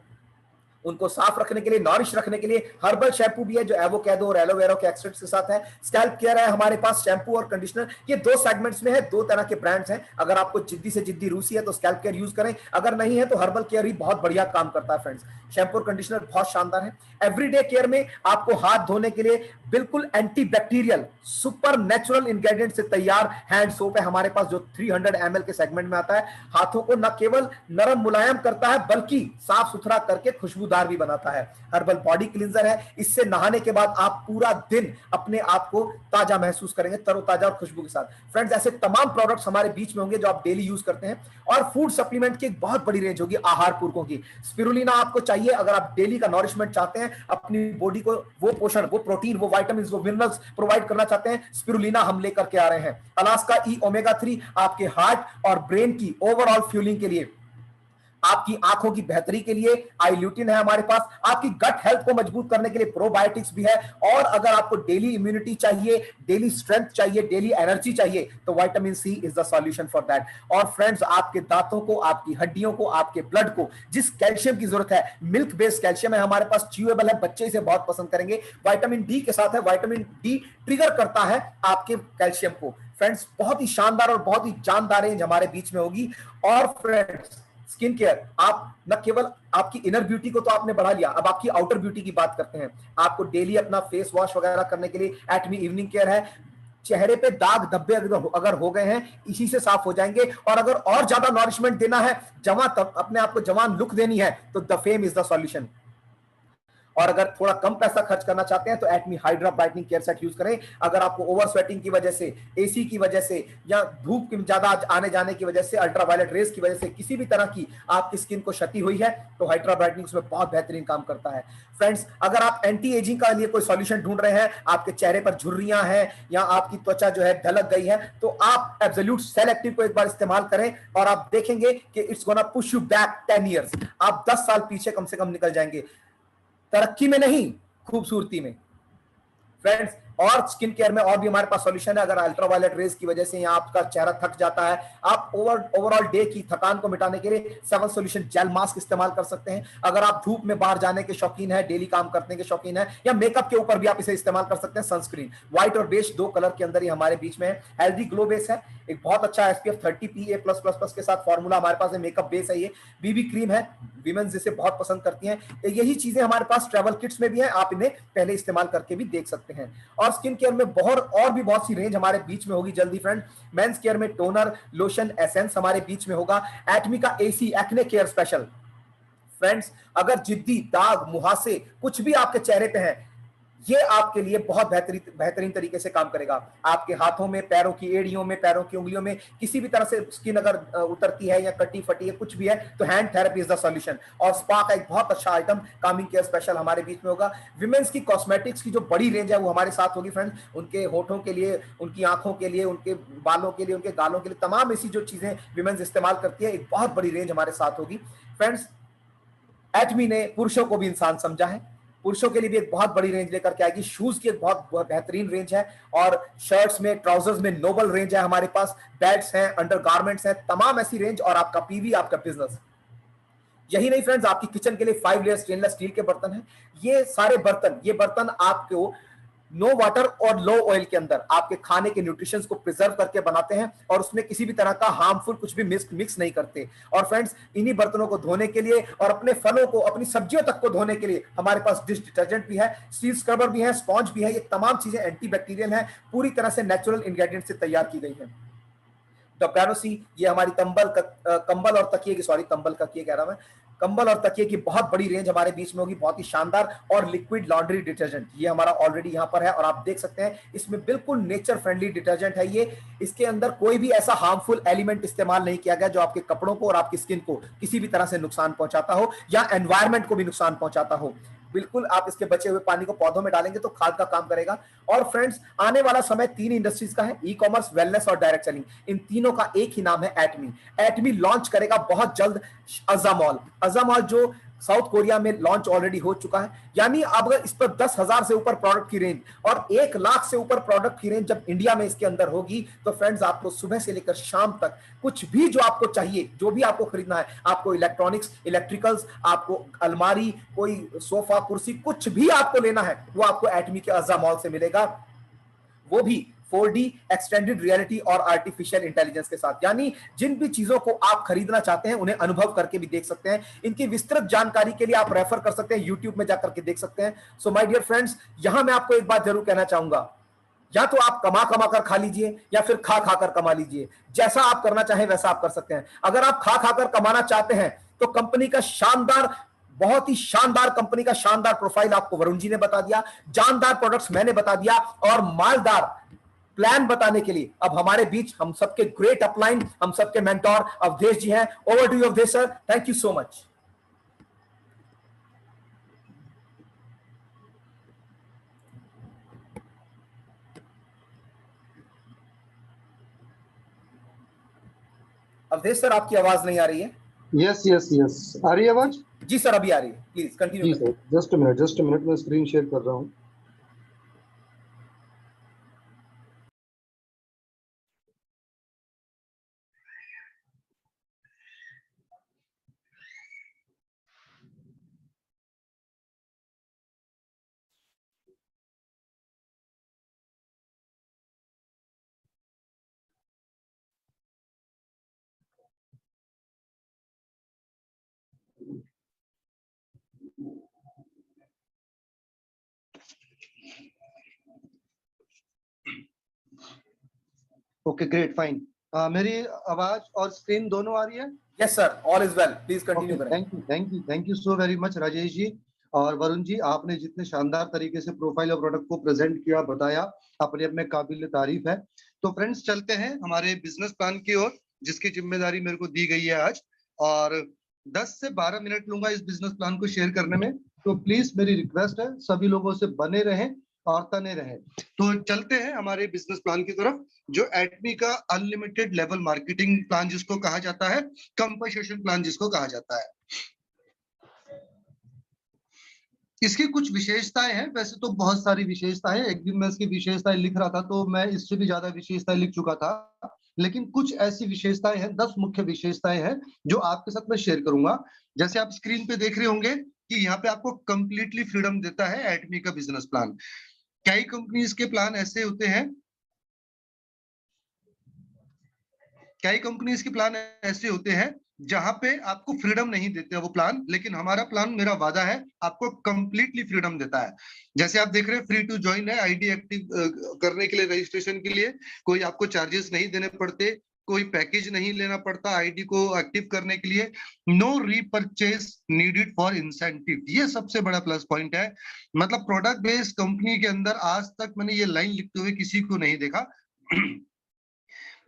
Speaker 2: उनको साफ रखने के लिए, नॉरिश रखने के लिए हर्बल शैम्पू भी है जो एवोकैडो और एलोवेरा के एक्सट्रैक्ट के साथ है। स्कैल्प केयर है हमारे पास, शैम्पू और कंडीशनर, ये 2 सेगमेंट्स में है, 2 तरह के ब्रांड्स हैं। अगर आपको जिद्दी से जिद्दी रूसी है तो स्कैल्प केयर यूज करें, अगर नहीं है तो हर्बल केयर ही बहुत बढ़िया काम करता है फ्रेंड्स। शैम्पू और कंडीशनर बहुत शानदार है। एवरीडे केयर में आपको हाथ धोने के लिए बिल्कुल एंटीबैक्टीरियल सुपर नेचुरल इंग्रेडिएंट से तैयार हैंड सोप है हमारे पास, जो 300 ml के सेगमेंट में आता है। हाथों को न केवल नरम मुलायम करता है बल्कि साफ सुथरा करके खुशबूदार भी बनाता है। हर्बल बॉडी क्लींजर है, इससे नहाने के बाद आप पूरा दिन अपने आप को ताजा महसूस करेंगे, तरोताजा और खुशबू के साथ। फ्रेंड्स, ऐसे तमाम प्रोडक्ट्स हमारे बीच में होंगे जो आप डेली यूज करते हैं। और फूड सप्लीमेंट की एक बहुत बड़ी रेंज होगी आहार पूरकों की। स्पिरुलिना आपको चाहिए अगर आप डेली का नॉरिशमेंट चाहते हैं, अपनी बॉडी को वो पोषण, वो प्रोटीन, वो विटामिन, वो मिनरल्स प्रोवाइड करना चाहते हैं, स्पिरुलिना हम लेकर के आ रहे हैं। अलास्का ई ओमेगा 3 आपके हार्ट और ब्रेन की ओवरऑल फ्यूलिंग के लिए, आपकी आंखों की बेहतरी के लिए आई ल्यूटिन है हमारे पास, आपकी गट हेल्थ को मजबूत करने के लिए प्रोबायोटिक्स भी है। और अगर आपको डेली इम्यूनिटी चाहिए, डेली स्ट्रेंथ चाहिए, डेली एनर्जी चाहिए तो vitamin C is the solution for that. और फ्रेंड्स, आपके दांतों को, आपकी हड्डियों को, आपके ब्लड को जिस कैल्शियम की जरूरत है, मिल्क बेस्ड कैल्शियम है हमारे पास, च्यूएबल है, बच्चे इसे बहुत पसंद करेंगे। विटामिन डी के साथ है, विटामिन डी ट्रिगर करता है आपके कैल्शियम को। फ्रेंड्स, बहुत ही शानदार और बहुत ही जानदार रेंज हमारे बीच में होगी। और फ्रेंड्स, स्किन केयर, आप न केवल आपकी इनर ब्यूटी को तो आपने बढ़ा लिया, अब आपकी आउटर ब्यूटी की बात करते हैं। आपको डेली अपना फेस वॉश वगैरह करने के लिए एटमी इवनिंग केयर है। चेहरे पे दाग धब्बे अगर हो गए हैं, इसी से साफ हो जाएंगे। और अगर और ज्यादा नॉरिशमेंट देना है, अपने आप को जवान लुक देनी है, तो the fame is the solution. और अगर थोड़ा कम पैसा खर्च करना चाहते हैं तो Atomy hydra brightening care set use करें। अगर आपको ओवर स्वेटिंग की वजह से, एसी की वजह से, या धूप की ज्यादा आने जाने की वजह से, अल्ट्रावायलेट रेस की वजह से किसी भी तरह की आपकी स्किन को क्षति हुई है, तो हाइड्रा ब्राइटनिंग उसमें बहुत बेहतरीन काम करता है। फ्रेंड्स, अगर आप एंटी एजिंग का लिए कोई सॉल्यूशन ढूंढ रहे हैं, आपके चेहरे पर झुर्रियां हैं या आपकी त्वचा जो है ढलक गई है, तो आप एब्सोल्यूट सेल एक्टिव को एक बार इस्तेमाल करें और आप देखेंगे कि it's gonna push you back 10 years. आप 10 साल पीछे कम से कम निकल जाएंगे, तरक्की में नहीं, खूबसूरती में। फ्रेंड्स, और स्किन केयर में और भी हमारे पास सॉल्यूशन है। अगर अल्ट्रावायलेट रेज की वजह से या आपका चेहरा थक जाता है, आप ओवरऑल डे की थकान को मिटाने के लिए 7 सॉल्यूशन जेल मास्क इस्तेमाल कर सकते हैं। अगर आप धूप में बाहर जाने के शौकीन है, डेली काम करने के शौकीन है, या मेकअप के ऊपर भी आप इसे इस्तेमाल कर सकते हैं। सनस्क्रीन व्हाइट और बेज 2 कलर के अंदर ही हमारे बीच में है। हेल्दी ग्लो बेस है, एक बहुत अच्छा SPF 30 PA+++ के साथ फॉर्मूला हमारे पास है। मेकअप बेस है, ये बीबी क्रीम है, विमेंस जिसे बहुत पसंद करती हैं। यही चीजें हमारे पास ट्रैवल किट्स में भी है, आप इन्हें पहले इस्तेमाल करके भी देख सकते हैं। और स्किन केयर में और भी बहुत सी रेंज हमारे बीच में होगी जल्दी। फ्रेंड, मेंस केयर में टोनर, लोशन, एसेंस हमारे बीच में होगा। एटमी का AC acne care special. Friends, अगर जिद्दी, दाग, मुहासे कुछ भी आपके चेहरे पे है, ये आपके लिए बहुत बेहतरीन तरीके से काम करेगा। आपके हाथों में, पैरों की एड़ियों में, पैरों की उंगलियों में किसी भी तरह से स्किन अगर उतरती है या कटी फटी है, कुछ भी है, तो hand therapy is the solution. और स्पा का एक बहुत अच्छा आइटम कामिंग केयर स्पेशल हमारे बीच में होगा। विमेंस की कॉस्मेटिक्स की जो बड़ी रेंज है वो हमारे साथ होगी। फ्रेंड्स, उनके होठों के लिए, उनकी आंखों के लिए, उनके बालों के लिए, उनके गालों के लिए, तमाम ऐसी जो चीजें विमेंस इस्तेमाल करती है, एक बहुत बड़ी रेंज हमारे साथ होगी। फ्रेंड्स, एटमी ने पुरुषों को भी इंसान समझा है, पुरुषों के लिए भी एक बहुत बड़ी रेंज लेकर के आएगी। शूज की एक बहुत बेहतरीन रेंज है, और शर्ट्स में, ट्राउजर्स में नोबल रेंज है हमारे पास। बेल्ट्स हैं, अंडरगारमेंट्स हैं, तमाम ऐसी रेंज। और आपका पीवी, आपका बिजनेस। यही नहीं फ्रेंड्स, आपकी किचन के लिए 5 लेयर स्टेनलेस स्टील के बर्तन हैं। ये सारे बर्तन, ये बर्तन आपको नो वाटर और लो ऑयल के अंदर आपके खाने के न्यूट्रिशंस को प्रिजर्व करके बनाते हैं, और उसमें किसी भी तरह का हार्मफुल कुछ भी मिक्स नहीं करते। और फ्रेंड्स, इन्हीं बर्तनों को धोने के लिए और अपने फलों को, अपनी सब्जियों तक को धोने के लिए हमारे पास डिश डिटर्जेंट भी है, स्टील स्क्रबर भी है, स्पॉन्ज भी है। ये तमाम चीजें एंटीबैक्टीरियल हैं, पूरी तरह से नेचुरल इंग्रेडिएंट से तैयार की गई है। डॉक्टरानोसी, ये हमारी कंबल और तकिए की, कंबल और तकिए की बहुत बड़ी रेंज हमारे बीच में होगी, बहुत ही शानदार। और लिक्विड लॉन्ड्री डिटर्जेंट, ये हमारा ऑलरेडी यहाँ पर है, और आप देख सकते हैं इसमें बिल्कुल नेचर फ्रेंडली डिटर्जेंट है ये। इसके अंदर कोई भी ऐसा हार्मफुल एलिमेंट इस्तेमाल नहीं किया गया जो आपके कपड़ों को और आपकी स्किन को किसी भी तरह से नुकसान पहुंचाता हो या एनवायरमेंट को भी नुकसान पहुंचाता हो। बिल्कुल, आप इसके बचे हुए पानी को पौधों में डालेंगे तो खाद का काम करेगा। और फ्रेंड्स, आने वाला समय 3 इंडस्ट्रीज का है, ई कॉमर्स, वेलनेस और डायरेक्ट सेलिंग। इन तीनों का एक ही नाम है एटमी। एटमी लॉन्च करेगा बहुत जल्द अज़ामॉल। अज़ामॉल जो साउथ कोरिया में लॉन्च ऑलरेडी हो चुका है। यानी अब अगर इस पर 10,000 से ऊपर प्रोडक्ट की रेंज और 1 लाख से ऊपर प्रोडक्ट की रेंज जब इंडिया में इसके अंदर होगी, तो फ्रेंड्स आपको सुबह से लेकर शाम तक कुछ भी जो आपको चाहिए, जो भी आपको खरीदना है, आपको इलेक्ट्रॉनिक्स, इलेक्ट्रिकल्स, आपको अलमारी, कोई सोफा, कुर्सी, कुछ भी आपको लेना है, वो आपको एटमी के अज़्ज़ा मॉल से मिलेगा, वो भी 4D एक्सटेंडेड रियलिटी और आर्टिफिशियल इंटेलिजेंस के साथ। यानी जिन भी चीजों को आप खरीदना चाहते हैं उन्हें अनुभव करके भी देख सकते हैं। इनकी विस्तृत जानकारी के लिए आप रेफर कर सकते हैं, यूट्यूब में जाकर के देख सकते हैं। सो माय डियर फ्रेंड्स, यहां मैं आपको एक बात जरूर कहना चाहूंगा, या तो आप कमा कमा कर खा लीजिए या फिर खा खा कर कमा लीजिए। जैसा आप करना चाहें वैसा आप कर सकते हैं। अगर आप खा खा कर कमाना चाहते हैं तो कंपनी का शानदार, बहुत ही शानदार कंपनी का शानदार प्रोफाइल आपको वरुण जी ने बता दिया, जानदार प्रोडक्ट्स मैंने बता दिया, और मालदार प्लान बताने के लिए अब हमारे बीच हम सबके ग्रेट अपलाइन, हम सबके मेंटोर अवधेश जी हैं। Over to you Avdhesh sir, thank you so much. Avdhesh sir, आपकी आवाज नहीं आ रही है।
Speaker 3: यस यस यस, आ रही है आवाज?
Speaker 2: जी सर, अभी आ रही है, प्लीज कंटिन्यू।
Speaker 3: जी सर, जस्ट अ मिनट, मैं स्क्रीन शेयर कर रहा हूँ। Okay great fine. मेरी आवाज और स्क्रीन दोनों आ रही है?
Speaker 2: Yes sir, all is well, please continue करें।
Speaker 3: Thank you so very much Rajesh ji और वरुण जी, आपने जितने शानदार तरीके से प्रोफाइल और प्रोडक्ट को प्रेजेंट किया, बताया, अपने अपने काबिल तारीफ है। तो फ्रेंड्स चलते हैं हमारे बिजनेस प्लान की ओर, जिसकी जिम्मेदारी मेरे को दी गई है आज, और 10 से 12 मिनट लूंगा इस बिजनेस प्लान को शेयर करने में। तो प्लीज मेरी रिक्वेस्ट है सभी लोगों से बने रहें और तने रहें। तो चलते हैं हमारे बिजनेस प्लान की तरफ, जो एटमी का अनलिमिटेड लेवल मार्केटिंग प्लान जिसको कहा जाता है, कंपनसेशन प्लान जिसको कहा जाता है। इसकी कुछ विशेषताएं हैं, वैसे तो बहुत सारी विशेषताएं, एक दिन मैं इसकी विशेषताएं लिख रहा था तो मैं इससे भी ज्यादा विशेषताएं लिख चुका था, लेकिन कुछ ऐसी विशेषताएं हैं, 10 मुख्य विशेषताएं हैं जो आपके साथ मैं शेयर करूंगा। जैसे आप स्क्रीन पे देख रहे होंगे कि यहाँ पे आपको कंप्लीटली फ्रीडम देता है एटमी का बिजनेस प्लान। कई कंपनीज के प्लान ऐसे होते हैं, कई कंपनीज के प्लान ऐसे होते हैं जहां पे आपको फ्रीडम नहीं देते वो प्लान, लेकिन हमारा प्लान, मेरा वादा है, आपको कंप्लीटली फ्रीडम देता है। जैसे आप देख रहे हैं, फ्री टू ज्वाइन है, आईडी एक्टिव करने के लिए, रजिस्ट्रेशन के लिए कोई आपको चार्जेस नहीं देने पड़ते, कोई पैकेज नहीं लेना पड़ता आईडी को एक्टिव करने के लिए, no repurchase needed for incentive. ये सबसे बड़ा प्लस पॉइंट है। मतलब प्रोडक्ट बेस्ड कंपनी के अंदर आज तक मैंने ये लाइन लिखते हुए किसी को नहीं देखा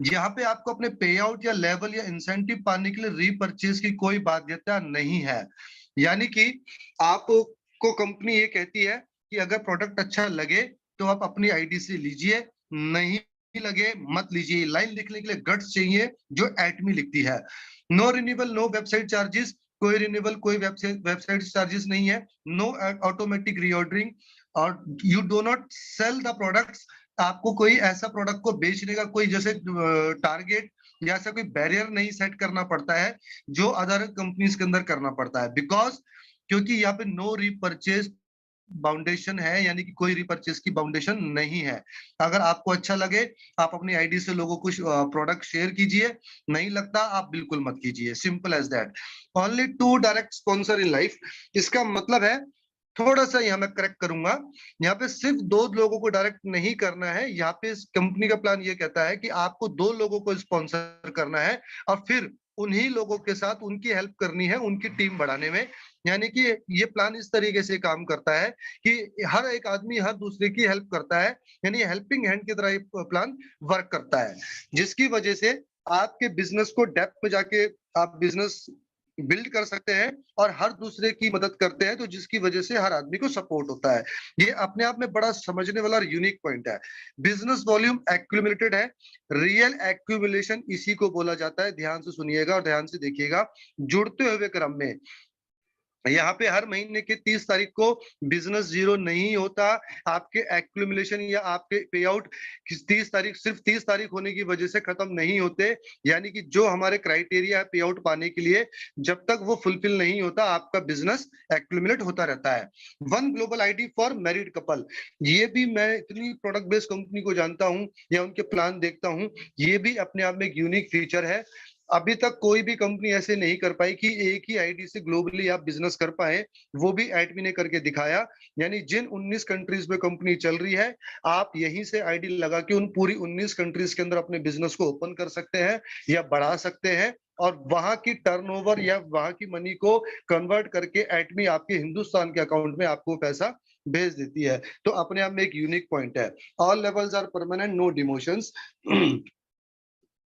Speaker 3: यहाँ पे आपको अपने पे आउट या लेवल या इंसेंटिव पाने के लिए रीपरचेज की कोई बाध्यता नहीं है। यानी कि आपको कंपनी ये कहती है कि अगर प्रोडक्ट अच्छा लगे तो आप अपनी आईडी से लीजिए, नहीं लगे मत लीजिए। लाइन लिखने के लिए गट्स चाहिए जो एटमी लिखती है। No renewal, no website charges, कोई रिन्यूअल, कोई वेबसाइट चार्जेस नहीं है। नो ऑटोमेटिक रीऑर्डरिंग, और you do not sell the products. आपको कोई ऐसा प्रोडक्ट को बेचने का कोई जैसे टारगेट या ऐसा कोई बैरियर नहीं सेट करना पड़ता है जो अदर कंपनीज के अंदर करना पड़ता है, बिकॉज क्योंकि यहाँ पे नो रीपरचेज बाउंडेशन है, यानी कि कोई रिपर्चेस की बाउंडेशन नहीं है। अगर आपको अच्छा लगे आप अपनी आईडी से लोगों को प्रोडक्ट शेयर कीजिए, नहीं लगता आप बिल्कुल मत कीजिए, simple as that. Only 2 direct sponsor in life. इसका मतलब है, थोड़ा सा यहाँ मैं करेक्ट करूंगा, यहाँ पे सिर्फ 2 लोगों को डायरेक्ट नहीं करना है। यहाँ पे इस कंपनी का प्लान ये कहता है कि आपको 2 लोगों को स्पॉन्सर करना है और फिर उन्हीं लोगों के साथ उनकी हेल्प करनी है, उनकी टीम बढ़ाने में। यानी कि ये प्लान इस तरीके से काम करता है कि हर एक आदमी हर दूसरे की हेल्प करता है, यानी हेल्पिंग हैंड की तरह ये प्लान वर्क करता है, जिसकी वजह से आपके बिजनेस को डेप्थ में जाके आप बिजनेस बिल्ड कर सकते हैं और हर दूसरे की मदद करते हैं, तो जिसकी वजह से हर आदमी को सपोर्ट होता है। ये अपने आप में बड़ा समझने वाला और यूनिक पॉइंट है। बिजनेस वॉल्यूम एक्यूमुलेटेड है, रियल एक्यूमुलेशन इसी को बोला जाता है। ध्यान से सुनिएगा और ध्यान से देखिएगा, जुड़ते हुए क्रम में यहाँ पे हर महीने के 30 तारीख को बिजनेस जीरो नहीं होता। आपके एक्यूमुलेशन या आपके पे आउट 30 तारीख, सिर्फ 30 तारीख होने की वजह से खत्म नहीं होते। यानी कि जो हमारे क्राइटेरिया है पे आउट पाने के लिए, जब तक वो फुलफिल नहीं होता आपका बिजनेस एक्यूमुलेट होता रहता है। One global ID for married couple, ये भी मैं इतनी प्रोडक्ट बेस्ड कंपनी को जानता हूँ या उनके प्लान देखता हूँ, ये भी अपने आप में एक यूनिक फीचर है। अभी तक कोई भी कंपनी ऐसे नहीं कर पाई कि एक ही आईडी से ग्लोबली आप बिजनेस कर पाए, वो भी एडमी ने करके दिखाया। यानी जिन 19 कंट्रीज में कंपनी चल रही है, आप यहीं से आईडी लगा के उन पूरी 19 कंट्रीज के अंदर अपने बिजनेस को ओपन कर सकते हैं या बढ़ा सकते हैं, और वहां की टर्नओवर या वहां की मनी को कन्वर्ट करके एडमी आपके हिंदुस्तान के अकाउंट में आपको पैसा भेज देती है। तो अपने आप में एक यूनिक पॉइंट है। All levels are permanent, no demotions.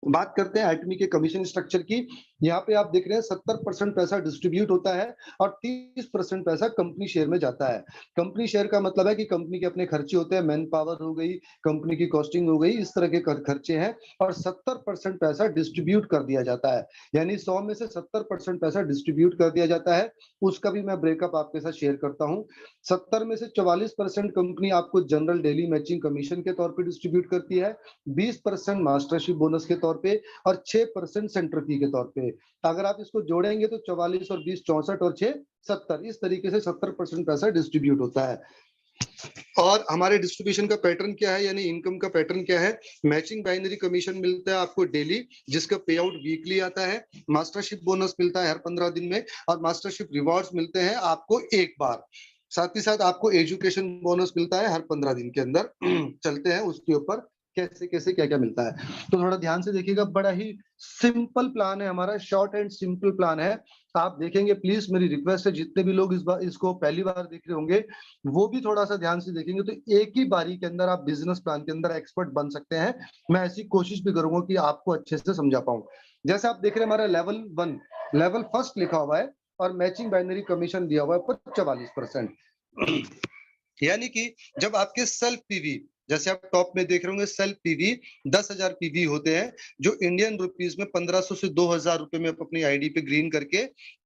Speaker 3: बात करते हैं एटमी के कमीशन स्ट्रक्चर की। यहाँ पे आप देख रहे हैं 70% पैसा डिस्ट्रीब्यूट होता है और 30% पैसा कंपनी शेयर में जाता है। कंपनी शेयर का मतलब है कि कंपनी के अपने खर्चे होते हैं, मैन पावर हो गई, कंपनी की कॉस्टिंग हो गई, इस तरह के खर्चे हैं, और 70% पैसा डिस्ट्रीब्यूट कर दिया जाता है। यानी 100 में से 70% पैसा डिस्ट्रीब्यूट कर दिया जाता है। उसका भी मैं ब्रेकअप आपके साथ शेयर करता हूँ। 70 में से 44% कंपनी आपको जनरल डेली मैचिंग कमीशन के तौर पर डिस्ट्रीब्यूट करती है, 20% मास्टरशिप बोनस के तौर पे, और 6% सेंटर फी के तौर पे। अगर आप इसको जोड़ेंगे तो 44 और 20 64 और 6 70, इस तरीके से 70% पैसा डिस्ट्रीब्यूट होता है। और हमारे डिस्ट्रीब्यूशन का पैटर्न क्या है, यानी इनकम का पैटर्न क्या है? मैचिंग बाइनरी कमीशन मिलता है आपको डेली, जिसका पे आउट वीकली आता है। मास्टरशिप बोनस मिलता है हर 15 दिन में, और मास्टरशिप रिवॉर्ड्स मिलते हैं आपको एक बार। साथ ही साथ आपको एजुकेशन बोनस मिलता है हर 15 दिन के अंदर। चलते हैं उसके ऊपर कैसे कैसे क्या क्या मिलता है, तो थोड़ा ध्यान से देखिएगा। बड़ा ही सिंपल प्लान है हमारा, शॉर्ट एंड सिंपल प्लान है। आप देखेंगे, प्लीज मेरी रिक्वेस्ट है, जितने भी लोग इस बार इसको पहली बार देख रहे होंगे वो भी थोड़ा सा ध्यान से देखेंगे, तो एक ही बारी के अंदर आप बिजनेस प्लान के अंदर एक्सपर्ट बन सकते हैं। मैं ऐसी कोशिश भी करूंगा कि आपको अच्छे से समझा पाऊं। जैसे आप देख रहे हैं, हमारा लेवल 1, लेवल फर्स्ट लिखा हुआ है, और मैचिंग बाइनरी कमीशन दिया हुआ है 44%। यानी कि जब आपके सेल्फ पीवी, जैसे आप टॉप में देख रहे होंगे, सेल्फ पीवी 10,000 पीवी होते हैं, जो इंडियन रुपीस में 1500 से 2000 रुपए में आप अपनी आईडी पे ग्रीन करके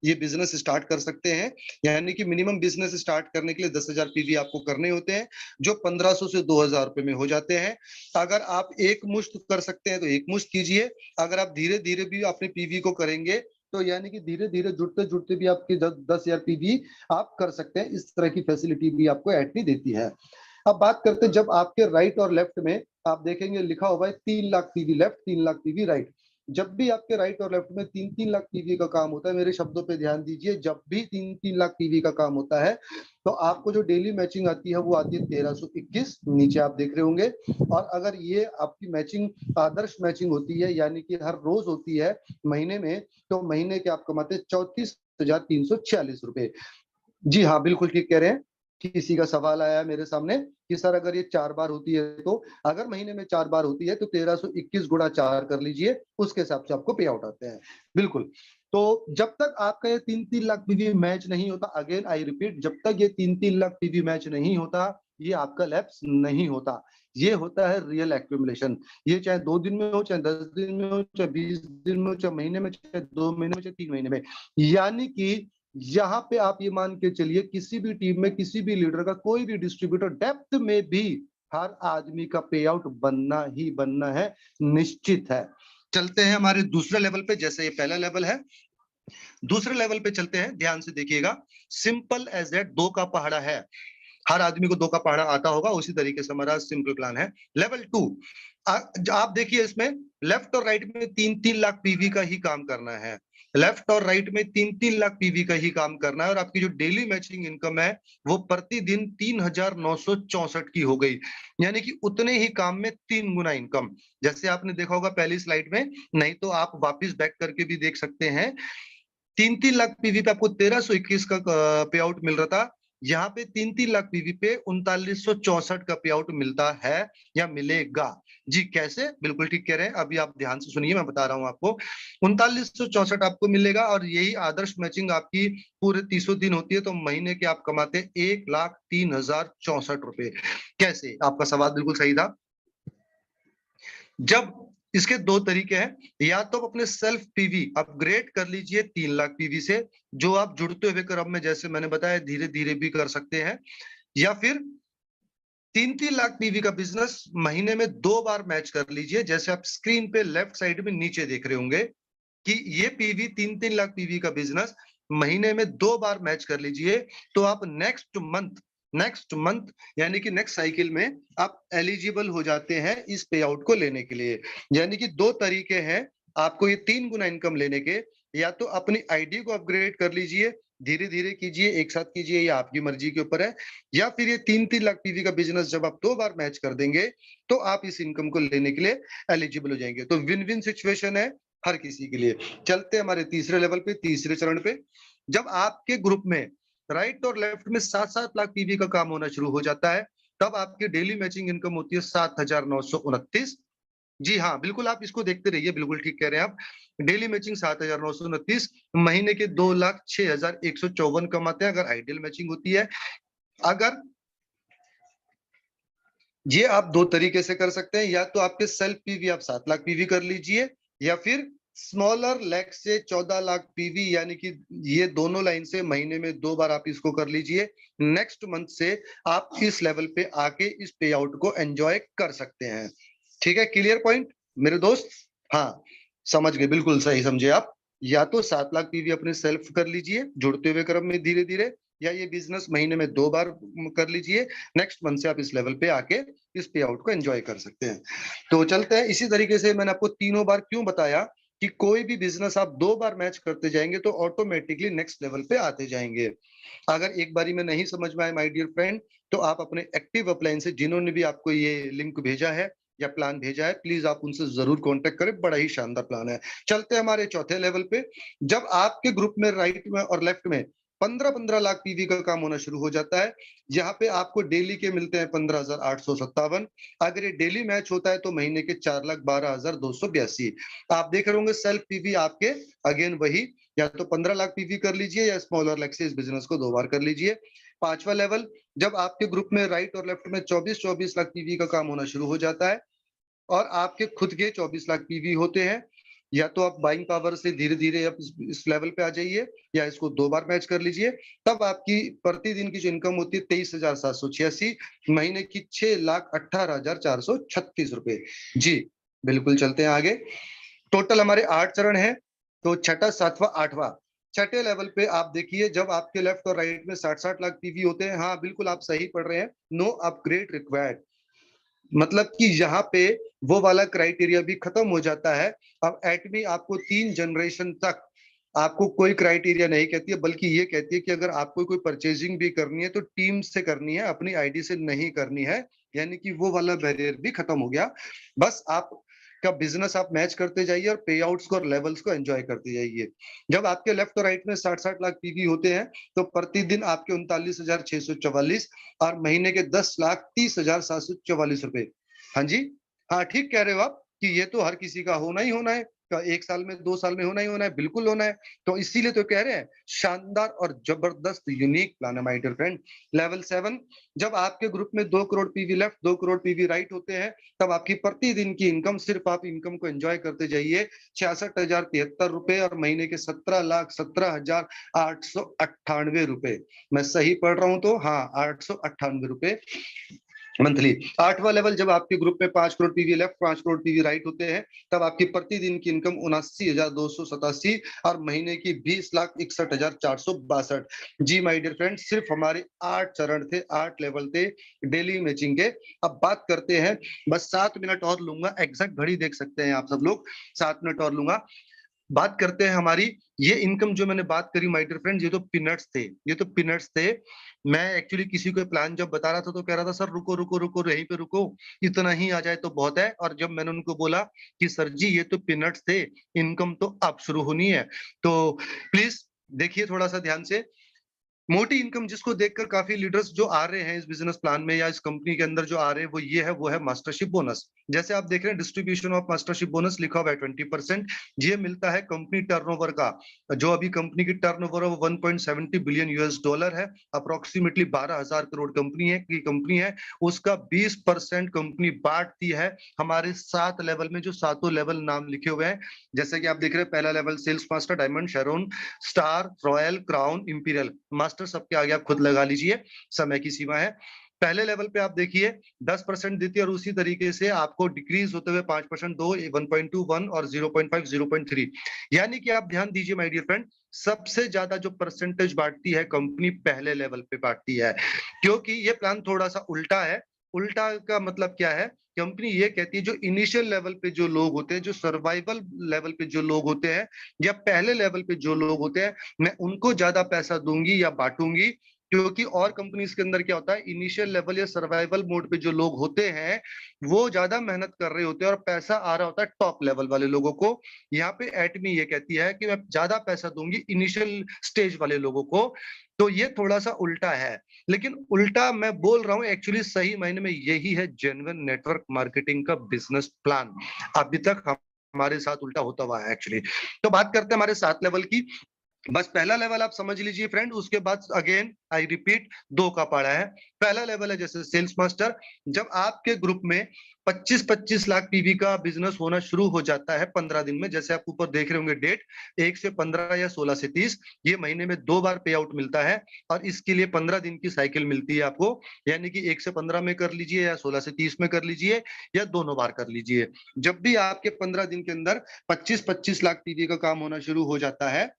Speaker 3: ये बिजनेस स्टार्ट कर सकते हैं। यानी कि मिनिमम बिजनेस स्टार्ट करने के लिए 10,000 पीवी आपको करने होते हैं, जो 1500 से 2000 रुपए में हो जाते हैं। अगर आप एक मुश्त कर सकते हैं तो एक मुश्त कीजिए। अगर आप धीरे धीरे भी अपने पीवी को करेंगे तो यानी कि धीरे धीरे जुड़ते जुड़ते भी आपकी 10,000 पीवी आप कर सकते हैं। इस तरह की फैसिलिटी भी आपको एटमी देती है। अब बात करते हैं, जब आपके राइट और लेफ्ट में आप देखेंगे लिखा हुआ है 3 lakh PV left, 3 lakh PV right. जब भी आपके राइट और लेफ्ट में 3-3 लाख पीवी का काम होता है, मेरे शब्दों पे ध्यान दीजिए, जब भी 3-3 लाख पीवी का काम होता है तो आपको जो डेली मैचिंग आती है वो आती है 1321, नीचे आप देख रहे होंगे। और अगर ये आपकी मैचिंग आदर्श मैचिंग होती है, यानी कि हर रोज होती है महीने में, तो महीने के आप कमाते 34,346 रुपए। जी हाँ, बिल्कुल ठीक कह रहे हैं। किसी का सवाल आया मेरे सामने कि सर अगर ये 4 बार होती है, तो अगर महीने में 4 बार होती है तो 1321 गुणा 4 कर लीजिए, उसके हिसाब से आपको पे आउट आते हैं। बिल्कुल। तो जब तक आपका ये 3-3 लाख पीवी मैच नहीं होता, अगेन आई रिपीट, जब तक ये 3-3 लाख पीवी मैच नहीं होता, ये आपका लैप्स नहीं होता। ये होता है रियल एक्यूमुलेशन। ये चाहे 2 दिन में हो, चाहे 10 दिन में हो, चाहे 20 दिन में हो, चाहे महीने में, चाहे 2 महीने में, चाहे 3 महीने में। यानी कि यहाँ पे आप ये मान के चलिए, किसी भी टीम में किसी भी लीडर का, कोई भी डिस्ट्रीब्यूटर, डेप्थ में भी हर आदमी का पे आउट बनना ही बनना है, निश्चित है। चलते हैं हमारे दूसरे लेवल पे। जैसे ये पहला लेवल है, दूसरे लेवल पे चलते हैं। ध्यान से देखिएगा, सिंपल एज दैट, 2 का पहाड़ा है। हर आदमी को 2 का पहाड़ा आता होगा, उसी तरीके से हमारा सिंपल प्लान है। लेवल 2, आप देखिए, इसमें लेफ्ट और राइट में 3-3 लाख पीवी का ही काम करना है। लेफ्ट और राइट में 3-3 लाख पीवी का ही काम करना है, और आपकी जो डेली मैचिंग इनकम है वो प्रतिदिन 3,964 की हो गई। यानी कि उतने ही काम में 3 गुना इनकम। जैसे आपने देखा होगा पहली स्लाइड में, नहीं तो आप वापिस बैक करके भी देख सकते हैं। 3-3 लाख पीवी पे आपको 1321 का पे आउट मिल रहा था, यहाँ पे 3-3 लाख पीवी पे 3964 का पे आउट मिलता है या मिलेगा। जी कैसे? बिल्कुल ठीक कह रहे हैं। अभी आप ध्यान से सुनिए, मैं बता रहा हूं आपको। 3964 आपको मिलेगा, और यही आदर्श मैचिंग आपकी पूरे 300 दिन होती है, तो महीने के आप कमाते 1,03,064 रुपए। कैसे? आपका सवाल बिल्कुल सही था। जब इसके दो तरीके हैं, या तो अपने सेल्फ पीवी अपग्रेड कर लीजिए 3 लाख पीवी से, जो आप जुड़ते हुए क्रम में जैसे मैंने बताया धीरे धीरे भी कर सकते हैं, या फिर 3-3 लाख पीवी का बिजनेस महीने में 2 बार मैच कर लीजिए। जैसे आप स्क्रीन पे लेफ्ट साइड में नीचे देख रहे होंगे कि ये पीवी 3-3 लाख पीवी का बिजनेस महीने में 2 बार मैच कर लीजिए, तो आप नेक्स्ट मंथ यानी कि नेक्स्ट साइकिल में आप एलिजिबल हो जाते हैं इस पे आउट को लेने के लिए। यानी कि दो तरीके हैं आपको ये 3 गुना इनकम लेने के, या तो अपनी आईडी को अपग्रेड कर लीजिए, धीरे धीरे कीजिए, एक साथ कीजिए, या आपकी मर्जी के ऊपर है, या फिर ये 3-3 लाख पीवी का बिजनेस जब आप 2 बार मैच कर देंगे तो आप इस इनकम को लेने के लिए एलिजिबल हो जाएंगे। तो विन विन सिचुएशन है हर किसी के लिए। चलते हैं हमारे तीसरे लेवल पे, तीसरे चरण पे। जब आपके ग्रुप में राइट और लेफ्ट में 7-7 लाख पीवी का काम होना शुरू हो जाता है, तब आपकी डेली मैचिंग इनकम होती है 7,929। जी हाँ, बिल्कुल आप इसको देखते रहिए, बिल्कुल ठीक कह रहे हैं आप। डेली मैचिंग 7,929, महीने के 2,06,154 कमाते हैं अगर आइडियल मैचिंग होती है। अगर ये आप दो तरीके से कर सकते हैं, या तो आपके सेल्फ पीवी आप 7 लाख पीवी कर लीजिए, या फिर स्मॉलर लेग से 14 लाख पीवी, यानी कि ये दोनों लाइन से महीने में 2 बार आप इसको कर लीजिए। नेक्स्ट मंथ से आप इस लेवल पे आके इस पे आउट को एंजॉय कर सकते हैं। ठीक है, क्लियर पॉइंट मेरे दोस्त? हाँ, समझ गए, बिल्कुल सही समझे आप। या तो 7 लाख पीवी अपने सेल्फ कर लीजिए जुड़ते हुए क्रम में धीरे धीरे, या ये बिजनेस महीने में 2 बार कर लीजिए। नेक्स्ट मंथ से आप इस लेवल पे आके इस पे आउट को एंजॉय कर सकते हैं। तो चलते हैं इसी तरीके से। मैंने आपको तीनों बार क्यों बताया कि कोई भी बिजनेस आप 2 बार मैच करते जाएंगे तो ऑटोमेटिकली नेक्स्ट लेवल पे आते जाएंगे। अगर एक बारी में नहीं समझ में आए माय डियर फ्रेंड, तो आप अपने एक्टिव अपलाइन से जिन्होंने भी आपको ये लिंक भेजा है या प्लान भेजा है, प्लीज आप उनसे जरूर कांटेक्ट करें, बड़ा ही शानदार प्लान है। चलते हैं हमारे चौथे लेवल पे। जब आपके ग्रुप में राइट में और लेफ्ट में 15-15 लाख पीवी का काम होना शुरू हो जाता है, यहाँ पे आपको डेली के मिलते हैं 15,857। अगर ये डेली मैच होता है तो महीने के 4,12,282। आप देख रहे होंगे सेल्फ पीवी आपके अगेन वही, या तो 15 लाख पीवी कर लीजिए या स्मॉलर लेग से इस बिजनेस को 2 बार कर लीजिए। पांचवा लेवल, जब आपके ग्रुप में राइट और लेफ्ट में 24-24 लाख पीवी का काम होना शुरू हो जाता है और आपके खुद के 24 लाख पीवी होते हैं, या तो आप बाइंग पावर से धीरे धीरे आप इस लेवल पे आ जाइए या इसको 2 बार मैच कर लीजिए। तब आपकी प्रतिदिन की जो इनकम होती है 23,786, महीने की 6,18,436 रुपए। जी बिल्कुल, चलते हैं आगे। टोटल हमारे 8 चरण है, तो छठा, सातवां, आठवां। छठे लेवल पे आप देखिए, जब आपके लेफ्ट और राइट में 60-60 लाख पीवी होते हैं, हाँ बिल्कुल आप सही पढ़ रहे हैं, नो अपग्रेड रिक्वायर्ड, मतलब कि यहाँ पे वो वाला क्राइटेरिया भी खत्म हो जाता है। अब एटमी आपको 3 जनरेशन तक आपको कोई क्राइटेरिया नहीं कहती है, बल्कि ये कहती है कि अगर आपको कोई परचेजिंग भी करनी है तो टीम से करनी है, अपनी आईडी से नहीं करनी है। यानी कि वो वाला बैरियर भी खत्म हो गया। बस आप का बिजनेस आप मैच करते जाइए और पे आउट्स को और लेवल्स को एंजॉय करते जाइए। जब आपके लेफ्ट और राइट में 60-60 लाख पीवी होते हैं तो प्रतिदिन आपके 39,644 और महीने के 10,30,744 रुपए। हाँ जी, हाँ ठीक कह रहे हो आप कि ये तो हर किसी का होना ही होना है, 1 साल में 2 साल में होना ही होना है, बिल्कुल होना है। तो इसीलिए तो कह रहे हैं शानदार और जबरदस्त यूनिक प्लान है माय डियर फ्रेंड। लेवल 7, जब आपके ग्रुप में 2 crore PV left 2 crore PV right होते हैं, तब आपकी प्रतिदिन की इनकम, सिर्फ आप इनकम को एंजॉय करते जाइए, 66,073 रुपए और महीने के 17,17,898 रुपए। मैं सही पढ़ रहा हूं तो हाँ, 898 रुपए मंथली। 8वां लेवल, जब आपके ग्रुप में 5 crore PV left 5 crore PV right होते हैं, तब आपकी प्रतिदिन की इनकम 79,287 और महीने की 20,61,462। जी माय डियर फ्रेंड, सिर्फ हमारे 8 चरण थे, 8 लेवल थे डेली मैचिंग के। अब बात करते हैं, बस 7 मिनट और लूंगा, एग्जैक्ट घड़ी देख सकते हैं आप सब लोग, 7 मिनट और लूंगा। बात करते हैं हमारी ये इनकम जो मैंने बात करी माय डियर फ्रेंड्स, ये तो पीनट्स थे, ये तो पीनट्स थे। मैं एक्चुअली किसी को प्लान जब बता रहा था तो कह रहा था सर रुको रुको रुको, यहीं पे रुको, इतना ही आ जाए तो बहुत है। और जब मैंने उनको बोला कि सर जी ये तो पीनट्स थे, इनकम तो अब शुरू होनी है, तो प्लीज देखिए थोड़ा सा ध्यान से। मोटी इनकम जिसको देखकर काफी लीडर्स जो आ रहे हैं इस बिजनेस प्लान में या इस कंपनी के अंदर जो आ रहे हैं, वो ये है, वो है मास्टरशिप बोनस। जैसे आप देख रहे हैं डिस्ट्रीब्यूशन ऑफ मास्टरशिप बोनस लिखा हुआ है 20%, ये मिलता है कंपनी टर्नओवर का। जो अभी कंपनी की टर्नओवर है वो 1.70 बिलियन यूएस डॉलर है, अप्रोक्सीमेटली 12,000 करोड़ कंपनी है, उसका 20% कंपनी बांटती है हमारे 7 लेवल में, जो सातों लेवल नाम लिखे हुए हैं। जैसे कि आप देख रहे हैं, पहला level sales master, diamond, Sharon, star, royal, crown, imperial master, सबके आगे आप खुद लगा लीजिए, समय की सीमा है। पहले लेवल पे आप देखिए 10% देती है, और उसी तरीके से आपको डिक्रीज होते हुए 5%, 2, 1.2, 1 और 0.5, 0.3। यानी कि आप ध्यान दीजिए माय डियर फ्रेंड, सबसे ज्यादा जो परसेंटेज बांटती है कंपनी पहले लेवल पे बांटती है, क्योंकि ये प्लान थोड़ा सा उल्टा है। उल्टा का मतलब क्या है? कंपनी ये कहती है जो इनिशियल लेवल पे जो लोग होते हैं, जो सर्वाइवल लेवल पे जो लोग होते हैं, या पहले लेवल पे जो लोग होते हैं, मैं उनको ज्यादा पैसा दूंगी या बांटूंगी। क्योंकि और कंपनीज के अंदर क्या होता है, इनिशियल लेवल या सर्वाइवल मोड पे जो लोग होते हैं वो ज्यादा मेहनत कर रहे होते हैं और पैसा आ रहा होता है टॉप लेवल वाले लोगों को। यहाँ पे एटमी ये कहती है कि मैं ज्यादा पैसा दूंगी इनिशियल स्टेज वाले लोगों को। तो ये थोड़ा सा उल्टा है, लेकिन उल्टा मैं बोल रहा हूँ, एक्चुअली सही मायने में यही है जेन्युइन नेटवर्क मार्केटिंग का बिजनेस प्लान। अभी तक हमारे साथ उल्टा होता हुआ है एक्चुअली। तो बात करते हैं हमारे 7 लेवल की। बस पहला लेवल आप समझ लीजिए फ्रेंड, उसके बाद अगेन आई रिपीट 2 का पाड़ा है। पहला लेवल है जैसे सेल्स मास्टर, जब आपके ग्रुप में 25-25 लाख पीवी का बिजनेस होना शुरू हो जाता है 15 दिन में, जैसे आप ऊपर देख रहे होंगे डेट 1 से 15 या 16 से 30, ये महीने में 2 बार पे आउट मिलता है, और इसके लिए 15 दिन की साइकिल मिलती है आपको। यानी कि 1 से 15 में कर लीजिए, या 16 से 30 में कर लीजिए, या दोनों बार कर लीजिए। जब भी आपके 15 दिन के अंदर 25-25 लाख पीवी का काम होना शुरू हो जाता है,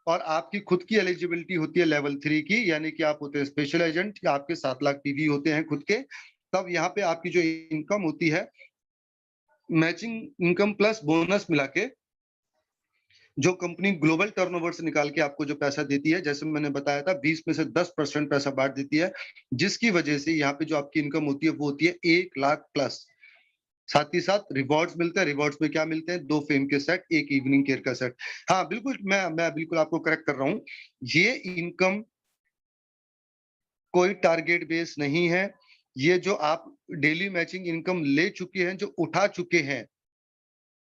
Speaker 3: और आपकी खुद की एलिजिबिलिटी होती है लेवल 3 की, यानी कि आप होते हैं स्पेशल एजेंट, या आपके 7 लाख पीवी होते हैं खुद के, तब यहाँ पे आपकी जो इनकम होती है, मैचिंग इनकम प्लस बोनस मिला के, जो कंपनी ग्लोबल टर्नओवर से निकाल के आपको जो पैसा देती है, जैसे मैंने बताया था 20 में से 10% पैसा बांट देती है, जिसकी वजह से यहाँ पे जो आपकी इनकम होती है वो होती है 1 लाख प्लस। साथ ही साथ रिवॉर्ड्स मिलते हैं। रिवॉर्ड्स में क्या मिलते हैं? 2 फेम के सेट, 1 इवनिंग केयर का सेट। हाँ बिल्कुल, मैं बिल्कुल आपको करेक्ट कर रहा हूँ, ये इनकम कोई टारगेट बेस नहीं है। ये जो आप डेली मैचिंग इनकम ले चुके हैं, जो उठा चुके हैं,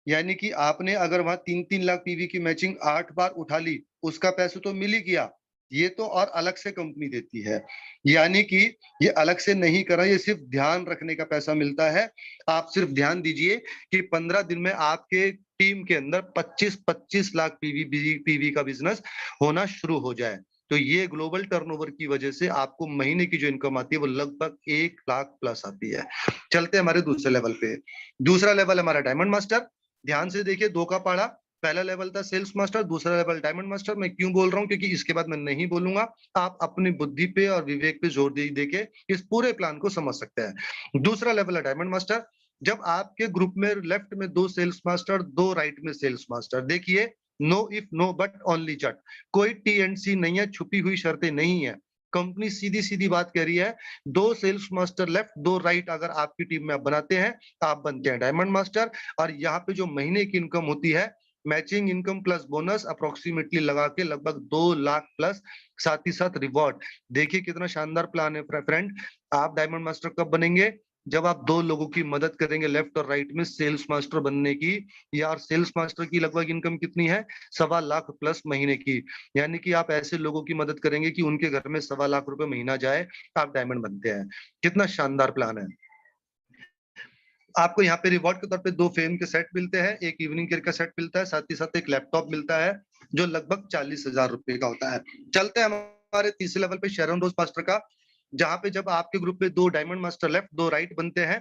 Speaker 3: यानी कि आपने अगर वहां 3-3 लाख पीवी की मैचिंग 8 बार उठा ली, उसका पैसा तो मिल ही गया। ये तो और अलग से कंपनी देती है, यानी कि ये अलग से नहीं कर रहा, ये सिर्फ ध्यान रखने का पैसा मिलता है। आप सिर्फ ध्यान दीजिए कि 15 दिन में आपके टीम के अंदर 25-25 लाख पीवी का बिजनेस होना शुरू हो जाए, तो ये ग्लोबल टर्नओवर की वजह से आपको महीने की जो इनकम आती है वो लगभग 1 लाख प्लस आती है। चलते हैं हमारे दूसरे लेवल पे। दूसरा लेवल हमारा डायमंड मास्टर। ध्यान से देखिए, 2 का पाड़ा। पहला लेवल था सेल्स मास्टर, दूसरा लेवल डायमंड मास्टर। मैं क्यों बोल रहा हूँ? क्योंकि इसके बाद मैं नहीं बोलूंगा, आप अपनी बुद्धि पे और विवेक पे जोर दे देके इस पूरे प्लान को समझ सकते हैं। दूसरा लेवल है डायमंड मास्टर। जब आपके ग्रुप में लेफ्ट में 2 सेल्स मास्टर, 2 राइट में सेल्स मास्टर, देखिए no if no but only जट, कोई टी एंड सी नहीं है, छुपी हुई शर्तें नहीं है। कंपनी सीधी सीधी बात कह रही है, 2 सेल्स मास्टर लेफ्ट, 2 राइट अगर आपकी टीम में आप बनाते हैं, आप बनते हैं डायमंड मास्टर। और यहाँ पे जो महीने की इनकम होती है, matching income plus bonus approximately लगा के लगभग 2 लाख प्लस, साथ ही साथ रिवॉर्ड। देखिए कितना शानदार प्लान है फ्रेंड। आप डायमंड मास्टर कब बनेंगे? जब आप 2 लोगों की मदद करेंगे लेफ्ट और राइट में सेल्स मास्टर बनने की। यार सेल्स मास्टर की लगभग इनकम कितनी है? 1.25 लाख प्लस महीने की। यानी कि आप ऐसे लोगों की मदद करेंगे कि उनके घर में 1.25 लाख रुपए महीना जाए, आप डायमंड बनते हैं। कितना शानदार प्लान है। आपको यहाँ पे रिवॉर्ड के तौर पे 2 फेम के सेट मिलते हैं, 1 इवनिंग केयर का सेट मिलता है, साथ ही साथ एक लैपटॉप मिलता है जो लगभग 40,000 रुपए का होता है। चलते हैं हमारे तीसरे लेवल पे शेरन रोज मास्टर का, जहां पे जब आपके ग्रुप में 2 डायमंड मास्टर लेफ्ट, 2 राइट बनते हैं,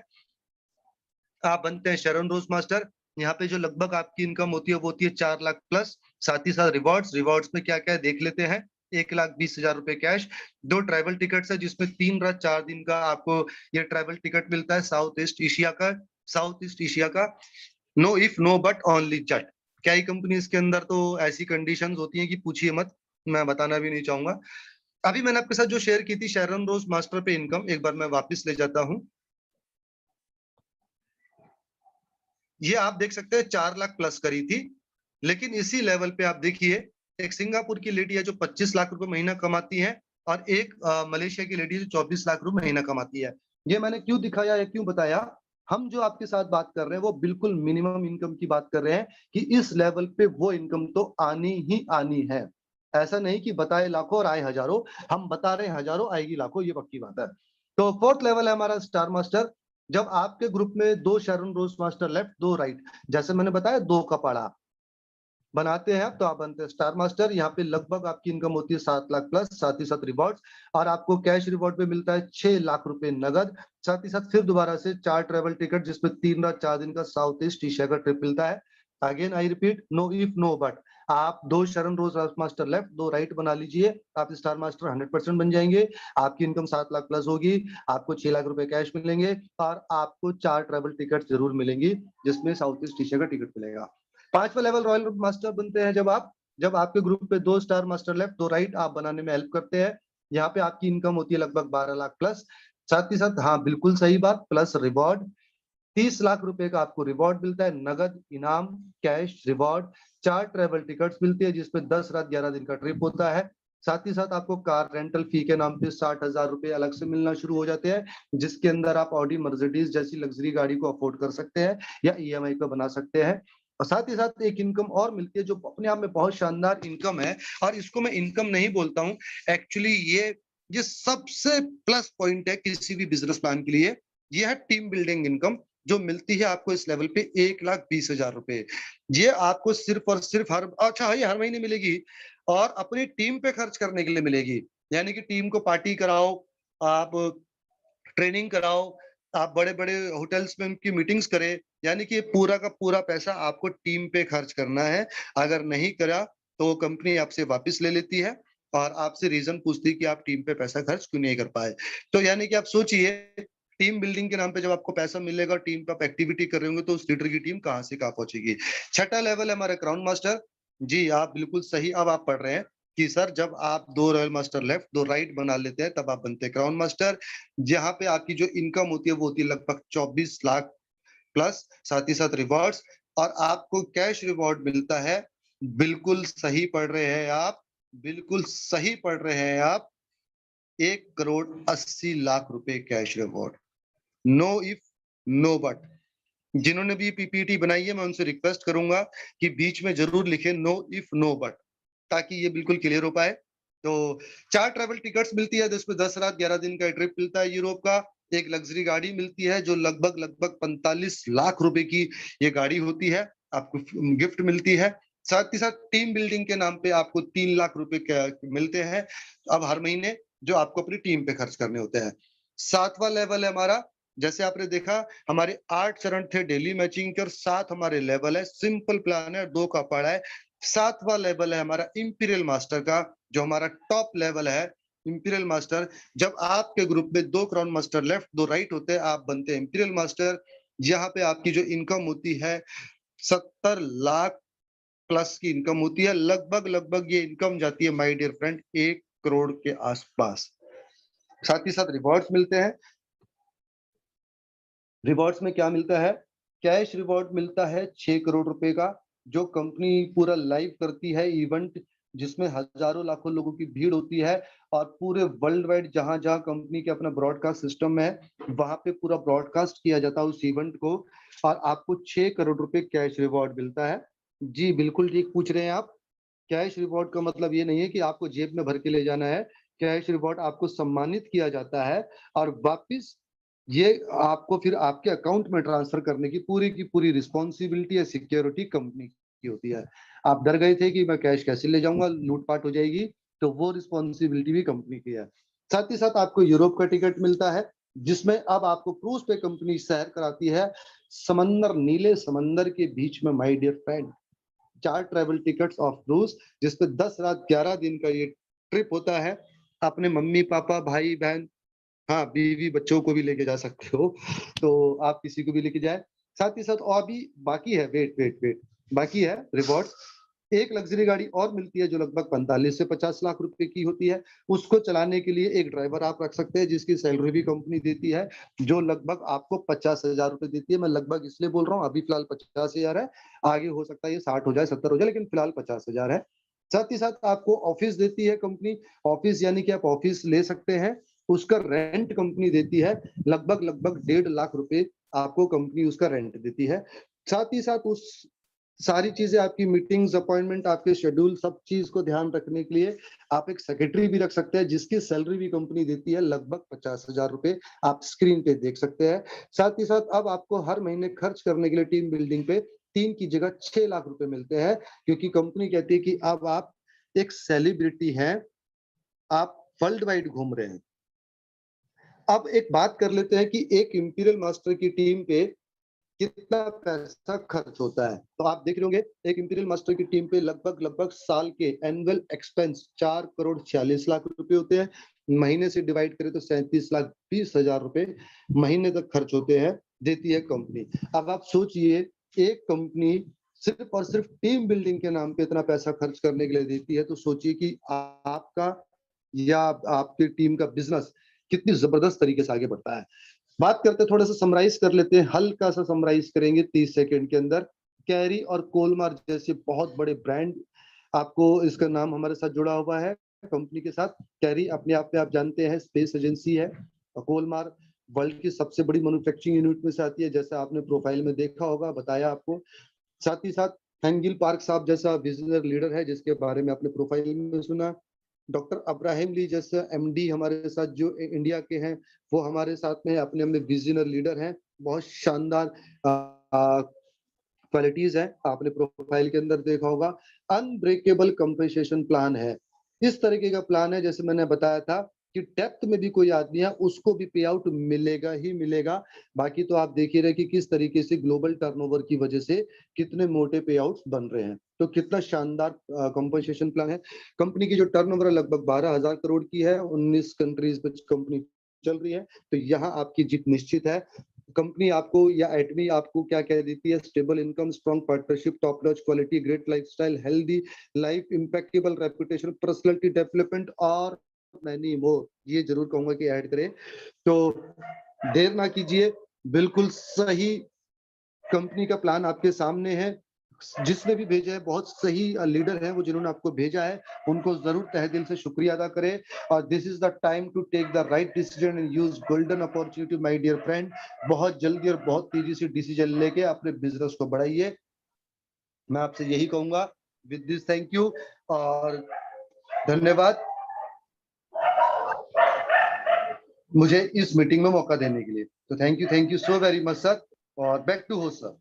Speaker 3: आप बनते हैं शेरन रोज मास्टर। यहाँ पे जो लगभग आपकी इनकम होती है वो होती है 4 लाख प्लस, साथ ही साथ रिवॉर्ड्स में क्या क्या है देख लेते हैं। 1,20,000 रुपए कैश, 2 ट्रैवल टिकट्स है जिसमें 3 रात 4 दिन का आपको ये ट्रैवल टिकट मिलता है साउथ ईस्ट एशिया का। No if no but only जट। क्या ही कंपनी इसके अंदर तो ऐसी कंडीशंस होती हैं कि पूछिए मत, मैं बताना भी नहीं चाहूंगा। अभी मैंने आपके साथ जो शेयर की थी शेरन रोज मास्टर पे इनकम, एक बार मैं वापस ले जाता हूं। ये आप देख सकते हैं 4 लाख प्लस करी थी, लेकिन इसी लेवल पे आप देखिए एक सिंगापुर की लेडी है जो 25 लाख रुपए महीना कमाती है, और एक मलेशिया की लेडी जो 24 लाख रुपए महीना कमाती है। ये मैंने क्यों दिखाया या क्यों बताया? हम जो आपके साथ बात कर रहे हैं वो बिल्कुल मिनिमम इनकम की बात कर रहे हैं कि इस लेवल पे वो इनकम तो आनी ही आनी है। ऐसा नहीं कि बताए लाखों और आए हजारों, हम बता रहे हैं हजारों आएगी लाखों, ये पक्की बात है। तो फोर्थ लेवल है हमारा स्टार मास्टर। जब आपके ग्रुप में 2 शेरन रोज मास्टर लेफ्ट, 2 राइट, जैसे मैंने बताया 2 का पाड़ा बनाते हैं तो आप बनते हैं स्टार मास्टर। यहाँ पे लगभग आपकी इनकम होती है 7 लाख प्लस, साथ ही साथ रिवॉर्ड्स, और आपको कैश रिवॉर्ड पे मिलता है 6 लाख रुपए नगद। साथ ही साथ फिर दोबारा से 4 ट्रेवल टिकट, जिसपे 3 रात 4 दिन का साउथ ईस्ट एशिया का ट्रिप मिलता है। Again I repeat, no if no but, आप 2 शरण रोज मास्टर लेफ्ट, 2 राइट बना लीजिए, आप स्टार मास्टर 100% बन जाएंगे। आपकी इनकम 7 लाख प्लस होगी, आपको 6 लाख रुपए कैश मिलेंगे, और आपको 4 ट्रेवल टिकट जरूर मिलेंगी, जिसमें साउथ ईस्ट एशिया का टिकट मिलेगा। 5वां लेवल रॉयल मास्टर बनते हैं जब आपके ग्रुप पे 2 स्टार मास्टर लेफ्ट, 2 राइट आप बनाने में हेल्प करते हैं। यहाँ पे आपकी इनकम होती है लगभग 12 लाख प्लस, साथ ही साथ, हाँ बिल्कुल सही बात, प्लस रिवॉर्ड 30 लाख रुपए का आपको रिवॉर्ड मिलता है, नगद इनाम, कैश रिवॉर्ड। 4 ट्रेवल टिकट्स मिलती है, जिसपे 10 रात 11 दिन का ट्रिप होता है। साथ ही साथ आपको कार रेंटल फी के नाम पे 60,000 रुपए अलग से मिलना शुरू हो जाते हैं, जिसके अंदर आप ऑडी मर्सिडीज जैसी लग्जरी गाड़ी को अफोर्ड कर सकते हैं या ईएमआई पे बना सकते हैं। और साथ ही साथ एक इनकम और मिलती है जो अपने आप में बहुत शानदार इनकम है, और इसको मैं इनकम नहीं बोलता हूँ, एक्चुअली ये सबसे प्लस पॉइंट है किसी भी बिजनेस प्लान के लिए। ये है टीम बिल्डिंग इनकम, जो मिलती है आपको इस लेवल पे 1,20,000 रुपए। ये आपको सिर्फ और सिर्फ ये हर महीने मिलेगी, और अपनी टीम पे खर्च करने के लिए मिलेगी। यानी कि टीम को पार्टी कराओ, आप ट्रेनिंग कराओ, आप बड़े बड़े होटल्स में उनकी मीटिंग्स करें, यानी कि पूरा का पूरा पैसा आपको टीम पे खर्च करना है। अगर नहीं करा तो कंपनी आपसे वापस ले लेती है, और आपसे रीजन पूछती है कि आप टीम पे पैसा खर्च क्यों नहीं कर पाए। तो यानी कि आप सोचिए, टीम बिल्डिंग के नाम पे जब आपको पैसा मिलेगा और टीम पे आप एक्टिविटी कर रहे होंगे, तो उस लीडर की टीम कहाँ से कहाँ पहुंचेगी। 6ठा लेवल है हमारा क्राउन मास्टर। जी आप बिल्कुल सही, अब आप पढ़ रहे हैं कि सर जब आप 2 रॉयल मास्टर लेफ्ट, 2 राइट बना लेते हैं, तब आप बनते हैं क्राउन मास्टर। जहाँ पे आपकी जो इनकम होती है वो होती है लगभग 24 लाख प्लस, साथ ही साथ रिवॉर्ड्स, और आपको कैश रिवॉर्ड मिलता है। बिल्कुल सही पढ़ रहे हैं आप, बिल्कुल सही पढ़ रहे हैं आप, 1,80,00,000 रुपए cash reward. No if no but. जिन्होंने भी पीपीटी बनाई है, मैं उनसे रिक्वेस्ट करूंगा कि बीच में जरूर लिखें नो इफ नो बट, ताकि ये बिल्कुल क्लियर हो पाए। तो 4 ट्रैवल टिकट्स मिलती है, जिसमें 10 रात 11 दिन का ट्रिप मिलता है यूरोप का। एक लग्जरी गाड़ी मिलती है जो लगभग 45 लाख रुपए की ये गाड़ी होती है, आपको गिफ्ट मिलती है। साथ ही साथ टीम बिल्डिंग के नाम पे आपको 3 लाख रुपए मिलते हैं अब हर महीने, जो आपको अपनी टीम पे खर्च करने होते हैं। 7वां लेवल है हमारा, जैसे आपने देखा हमारे 8 चरण थे डेली मैचिंग के, और 7 हमारे लेवल है, सिंपल प्लान है, 2 का पड़ा है। 7वां लेवल है हमारा इंपीरियल मास्टर का, जो हमारा टॉप लेवल है इंपीरियल मास्टर। जब आपके ग्रुप में 2 क्राउन मास्टर लेफ्ट, 2 राइट होते हैं, आप बनते हैं इंपीरियल मास्टर। यहाँ पे आपकी जो इनकम होती है 70 लाख प्लस की इनकम होती है। लगभग ये इनकम जाती है माय डियर फ्रेंड 1 करोड़ के आसपास। साथ ही साथ रिवॉर्ड्स मिलते हैं। रिवॉर्ड्स में क्या मिलता है? कैश रिवॉर्ड मिलता है 6 करोड़ रुपए का, जो कंपनी पूरा लाइव करती है इवेंट, जिसमें हजारों लाखों लोगों की भीड़ होती है, और पूरे वर्ल्ड वाइड जहां जहां कंपनी के अपना ब्रॉडकास्ट सिस्टम है, वहां पे पूरा ब्रॉडकास्ट किया जाता है उस इवेंट को, और आपको 6 करोड़ रुपए कैश रिवॉर्ड मिलता है। जी बिल्कुल ठीक पूछ रहे हैं आप। कैश रिवॉर्ड का मतलब ये नहीं है कि आपको जेब में भर के ले जाना है। कैश रिवॉर्ड आपको सम्मानित किया जाता है, और वापिस ये आपको फिर आपके अकाउंट में ट्रांसफर करने की पूरी रिस्पॉन्सिबिलिटी या सिक्योरिटी कंपनी की होती है। आप डर गए थे कि मैं कैश कैसे ले जाऊंगा, लूटपाट हो जाएगी, तो वो रिस्पॉन्सिबिलिटी भी कंपनी की है। साथ ही साथ आपको यूरोप का टिकट मिलता है, जिसमें अब आपको क्रूज पे कंपनी सैर कराती है समंदर, नीले समंदर के बीच में my dear friend. 4 travel tickets of cruise, जिसपे 10 रात 11 दिन का ये ट्रिप होता है। अपने मम्मी पापा भाई बहन, हाँ बीवी बच्चों को भी लेके जा सकते हो, तो आप किसी को भी लेके जाए। साथ ही साथ और भी बाकी है, वेट बाकी है रिवॉर्ड्स। एक लग्जरी गाड़ी और मिलती है, जो लगभग 45 से 50 लाख रुपए की होती है। उसको चलाने के लिए एक ड्राइवर आप रख सकते हैं, जिसकी सैलरी भी कंपनी देती है, जो लगभग आपको 50,000 रुपए देती है। मैं लगभग इसलिए बोल रहा हूँ, अभी फिलहाल 50,000 है, आगे हो सकता है ये 60 हो जाए, 70 हो जाए, लेकिन फिलहाल 50,000 है। साथ ही साथ आपको ऑफिस देती है कंपनी। ऑफिस यानी कि आप ऑफिस ले सकते हैं, उसका रेंट कंपनी देती है, लगभग 1.5 लाख रुपए आपको कंपनी उसका रेंट देती है। साथ ही साथ उस सारी चीजें, आपकी मीटिंग्स, अपॉइंटमेंट, आपके शेड्यूल, सब चीज को ध्यान रखने के लिए आप एक सेक्रेटरी भी रख सकते हैं, जिसकी सैलरी भी कंपनी देती है लगभग 50,000 रुपए, आप स्क्रीन पे देख सकते हैं। साथ ही साथ अब आपको हर महीने खर्च करने के लिए टीम बिल्डिंग पे 3 की जगह 6 लाख रुपए मिलते हैं, क्योंकि कंपनी कहती है कि अब आप एक सेलिब्रिटी हैं, आप वर्ल्ड वाइड घूम रहे हैं। अब एक बात कर लेते हैं कि एक इंपीरियल मास्टर की टीम पे कितना पैसा खर्च होता है। तो आप देख रहे होंगे, एक इंपीरियल मास्टर की टीम पे लगभग साल के एनुअल एक्सपेंस 4 करोड़ 46 लाख रुपए होते हैं। महीने से डिवाइड करें तो 37,20,000 रुपए महीने तक खर्च होते हैं, देती है कंपनी। अब आप सोचिए, एक कंपनी सिर्फ और सिर्फ टीम बिल्डिंग के नाम पे इतना पैसा खर्च करने के लिए देती है, तो सोचिए कि आपका या आपकी टीम का बिजनेस कितनी जबरदस्त तरीके से आगे बढ़ता है। बात करते हैं, थोड़ा सा समराइज कर लेते हैं, हल्का सा समराइज करेंगे 30 सेकंड के अंदर। कैरी और कोलमार जैसे बहुत बड़े ब्रांड, आपको इसका नाम हमारे साथ जुड़ा हुआ है कंपनी के साथ। कैरी अपने आप में आप जानते हैं स्पेस एजेंसी है, और कोलमार वर्ल्ड की सबसे बड़ी मैन्युफैक्चरिंग यूनिट में से आती है, जैसा आपने प्रोफाइल में देखा होगा, बताया आपको। साथ ही साथ हेंगिल पार्क साहब जैसा विजनरी लीडर है, जिसके बारे में आपने प्रोफाइल में सुना। डॉक्टर अब्राहिम ली जैसे एमडी हमारे साथ जो इंडिया के हैं, वो हमारे साथ में अपने अपने विजनर लीडर हैं। बहुत शानदार क्वालिटीज है, आपने प्रोफाइल के अंदर देखा होगा। अनब्रेकेबल कंपनसेशन प्लान है, इस तरीके का प्लान है, जैसे मैंने बताया था कि डेप्थ में भी कोई आदमी है उसको भी पे आउट मिलेगा ही मिलेगा। बाकी तो आप देख ही रहे कि किस तरीके से ग्लोबल टर्नओवर की वजह से कितने मोटे पे आउट्स बन रहे हैं। तो कितना शानदार कंपनसेशन प्लान है। कंपनी की जो टर्नओवर है लगभग 12,000 करोड़ की है, 19 कंट्रीज में कंपनी चल रही है, तो यहाँ आपकी जीत निश्चित है। कंपनी आपको या एटमी आपको क्या कह देती है, stable income, strong partnership, top notch quality, great lifestyle, healthy life, impeccable reputation, personality development और मैनी मोर। ये जरूर कहूंगा कि ऐड करें। तो देर ना कीजिए, बिल्कुल सही कंपनी का प्लान आपके सामने है। जिसने भी भेजा है बहुत सही लीडर है वो, जिन्होंने आपको भेजा है उनको जरूर तहे दिल से शुक्रिया अदा करें। और this is the time to take the right decision and use golden opportunity my dear friend. बहुत जल्दी और बहुत तेजी से डिसीजन लेके अपने बिजनेस को बढ़ाइए, मैं आपसे यही कहूंगा। विद दिस थैंक यू और धन्यवाद मुझे इस मीटिंग में मौका देने के लिए। तो thank you so very much sir, और back to host sir.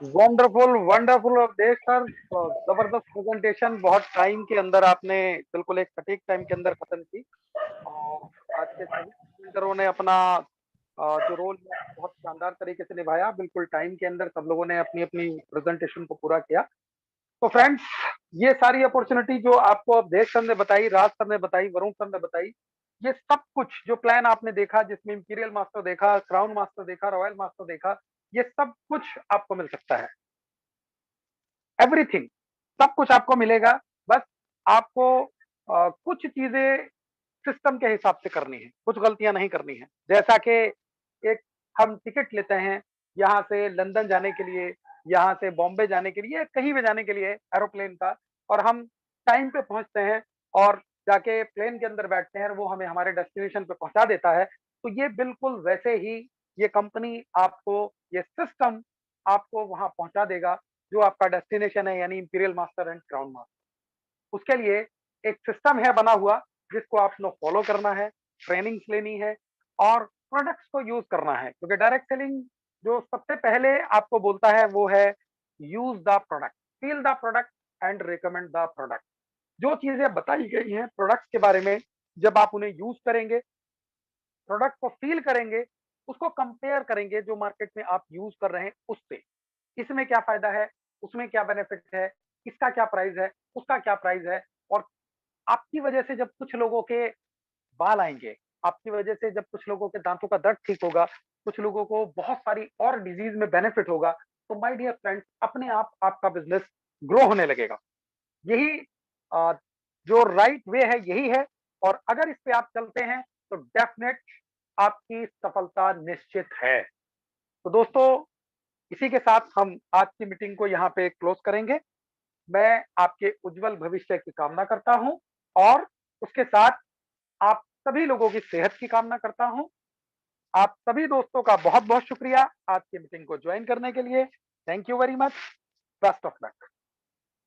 Speaker 4: Wonderful wonderful Avdhesh sir, जबरदस्त प्रेजेंटेशन, बहुत टाइम के अंदर आपने, बिल्कुल एक सटीक टाइम के अंदर खत्म की। और आज के सभी स्पीकरों ने अपना जो रोल है बहुत शानदार तरीके से निभाया, बिल्कुल टाइम के अंदर सब लोगों ने अपनी अपनी प्रेजेंटेशन को पूरा किया। तो फ्रेंड्स, ये सारी अपॉर्चुनिटी जो आपको अवधेश सर ने बताई, राज सर ने बताई, वरुण सर ने बताई, ये सब कुछ जो प्लान आपने देखा, जिसमें इंपीरियल मास्टर देखा, क्राउन मास्टर देखा, रॉयल मास्टर देखा, ये सब कुछ आपको मिल सकता है। एवरीथिंग, सब कुछ आपको मिलेगा। बस आपको कुछ चीजें सिस्टम के हिसाब से करनी है, कुछ गलतियां नहीं करनी है। जैसा कि एक हम टिकट लेते हैं यहाँ से लंदन जाने के लिए, यहाँ से बॉम्बे जाने के लिए, कहीं भी जाने के लिए एरोप्लेन का, और हम टाइम पे पहुंचते हैं और जाके प्लेन के अंदर बैठते हैं और वो हमें हमारे डेस्टिनेशन पे पहुंचा देता है। तो ये बिल्कुल वैसे ही ये कंपनी आपको, ये सिस्टम आपको वहां पहुंचा देगा जो आपका डेस्टिनेशन है, यानी imperial master and crown master. उसके लिए एक सिस्टम है बना हुआ, जिसको आपको फॉलो करना है, ट्रेनिंग्स लेनी है और प्रोडक्ट्स को यूज करना है। क्योंकि डायरेक्ट सेलिंग जो सबसे पहले आपको बोलता है वो है use the product, feel the product and recommend the product. जो चीजें बताई गई हैं प्रोडक्ट के बारे में, जब आप उन्हें यूज करेंगे, प्रोडक्ट को फील करेंगे, उसको कंपेयर करेंगे जो मार्केट में आप यूज कर रहे हैं उससे, इसमें क्या फायदा है, उसमें क्या बेनिफिट है, इसका क्या प्राइस है, उसका क्या प्राइस है। और आपकी वजह से जब कुछ लोगों के बाल आएंगे, आपकी वजह से जब कुछ लोगों के दांतों का दर्द ठीक होगा, कुछ लोगों को बहुत सारी और डिजीज में बेनिफिट होगा, तो माय डियर फ्रेंड्स, अपने आप आपका बिजनेस ग्रो होने लगेगा। यही जो राइट वे है यही है। और अगर इस पे आप चलते हैं तो डेफिनेट आपकी सफलता निश्चित है। तो दोस्तों, इसी के साथ हम आज की मीटिंग को यहाँ पे क्लोज करेंगे। मैं आपके उज्जवल भविष्य की कामना करता हूं और उसके साथ आप सभी लोगों की सेहत की कामना करता हूं। आप सभी दोस्तों का बहुत बहुत शुक्रिया आज की मीटिंग को ज्वाइन करने के लिए। Thank you very much. Best of luck.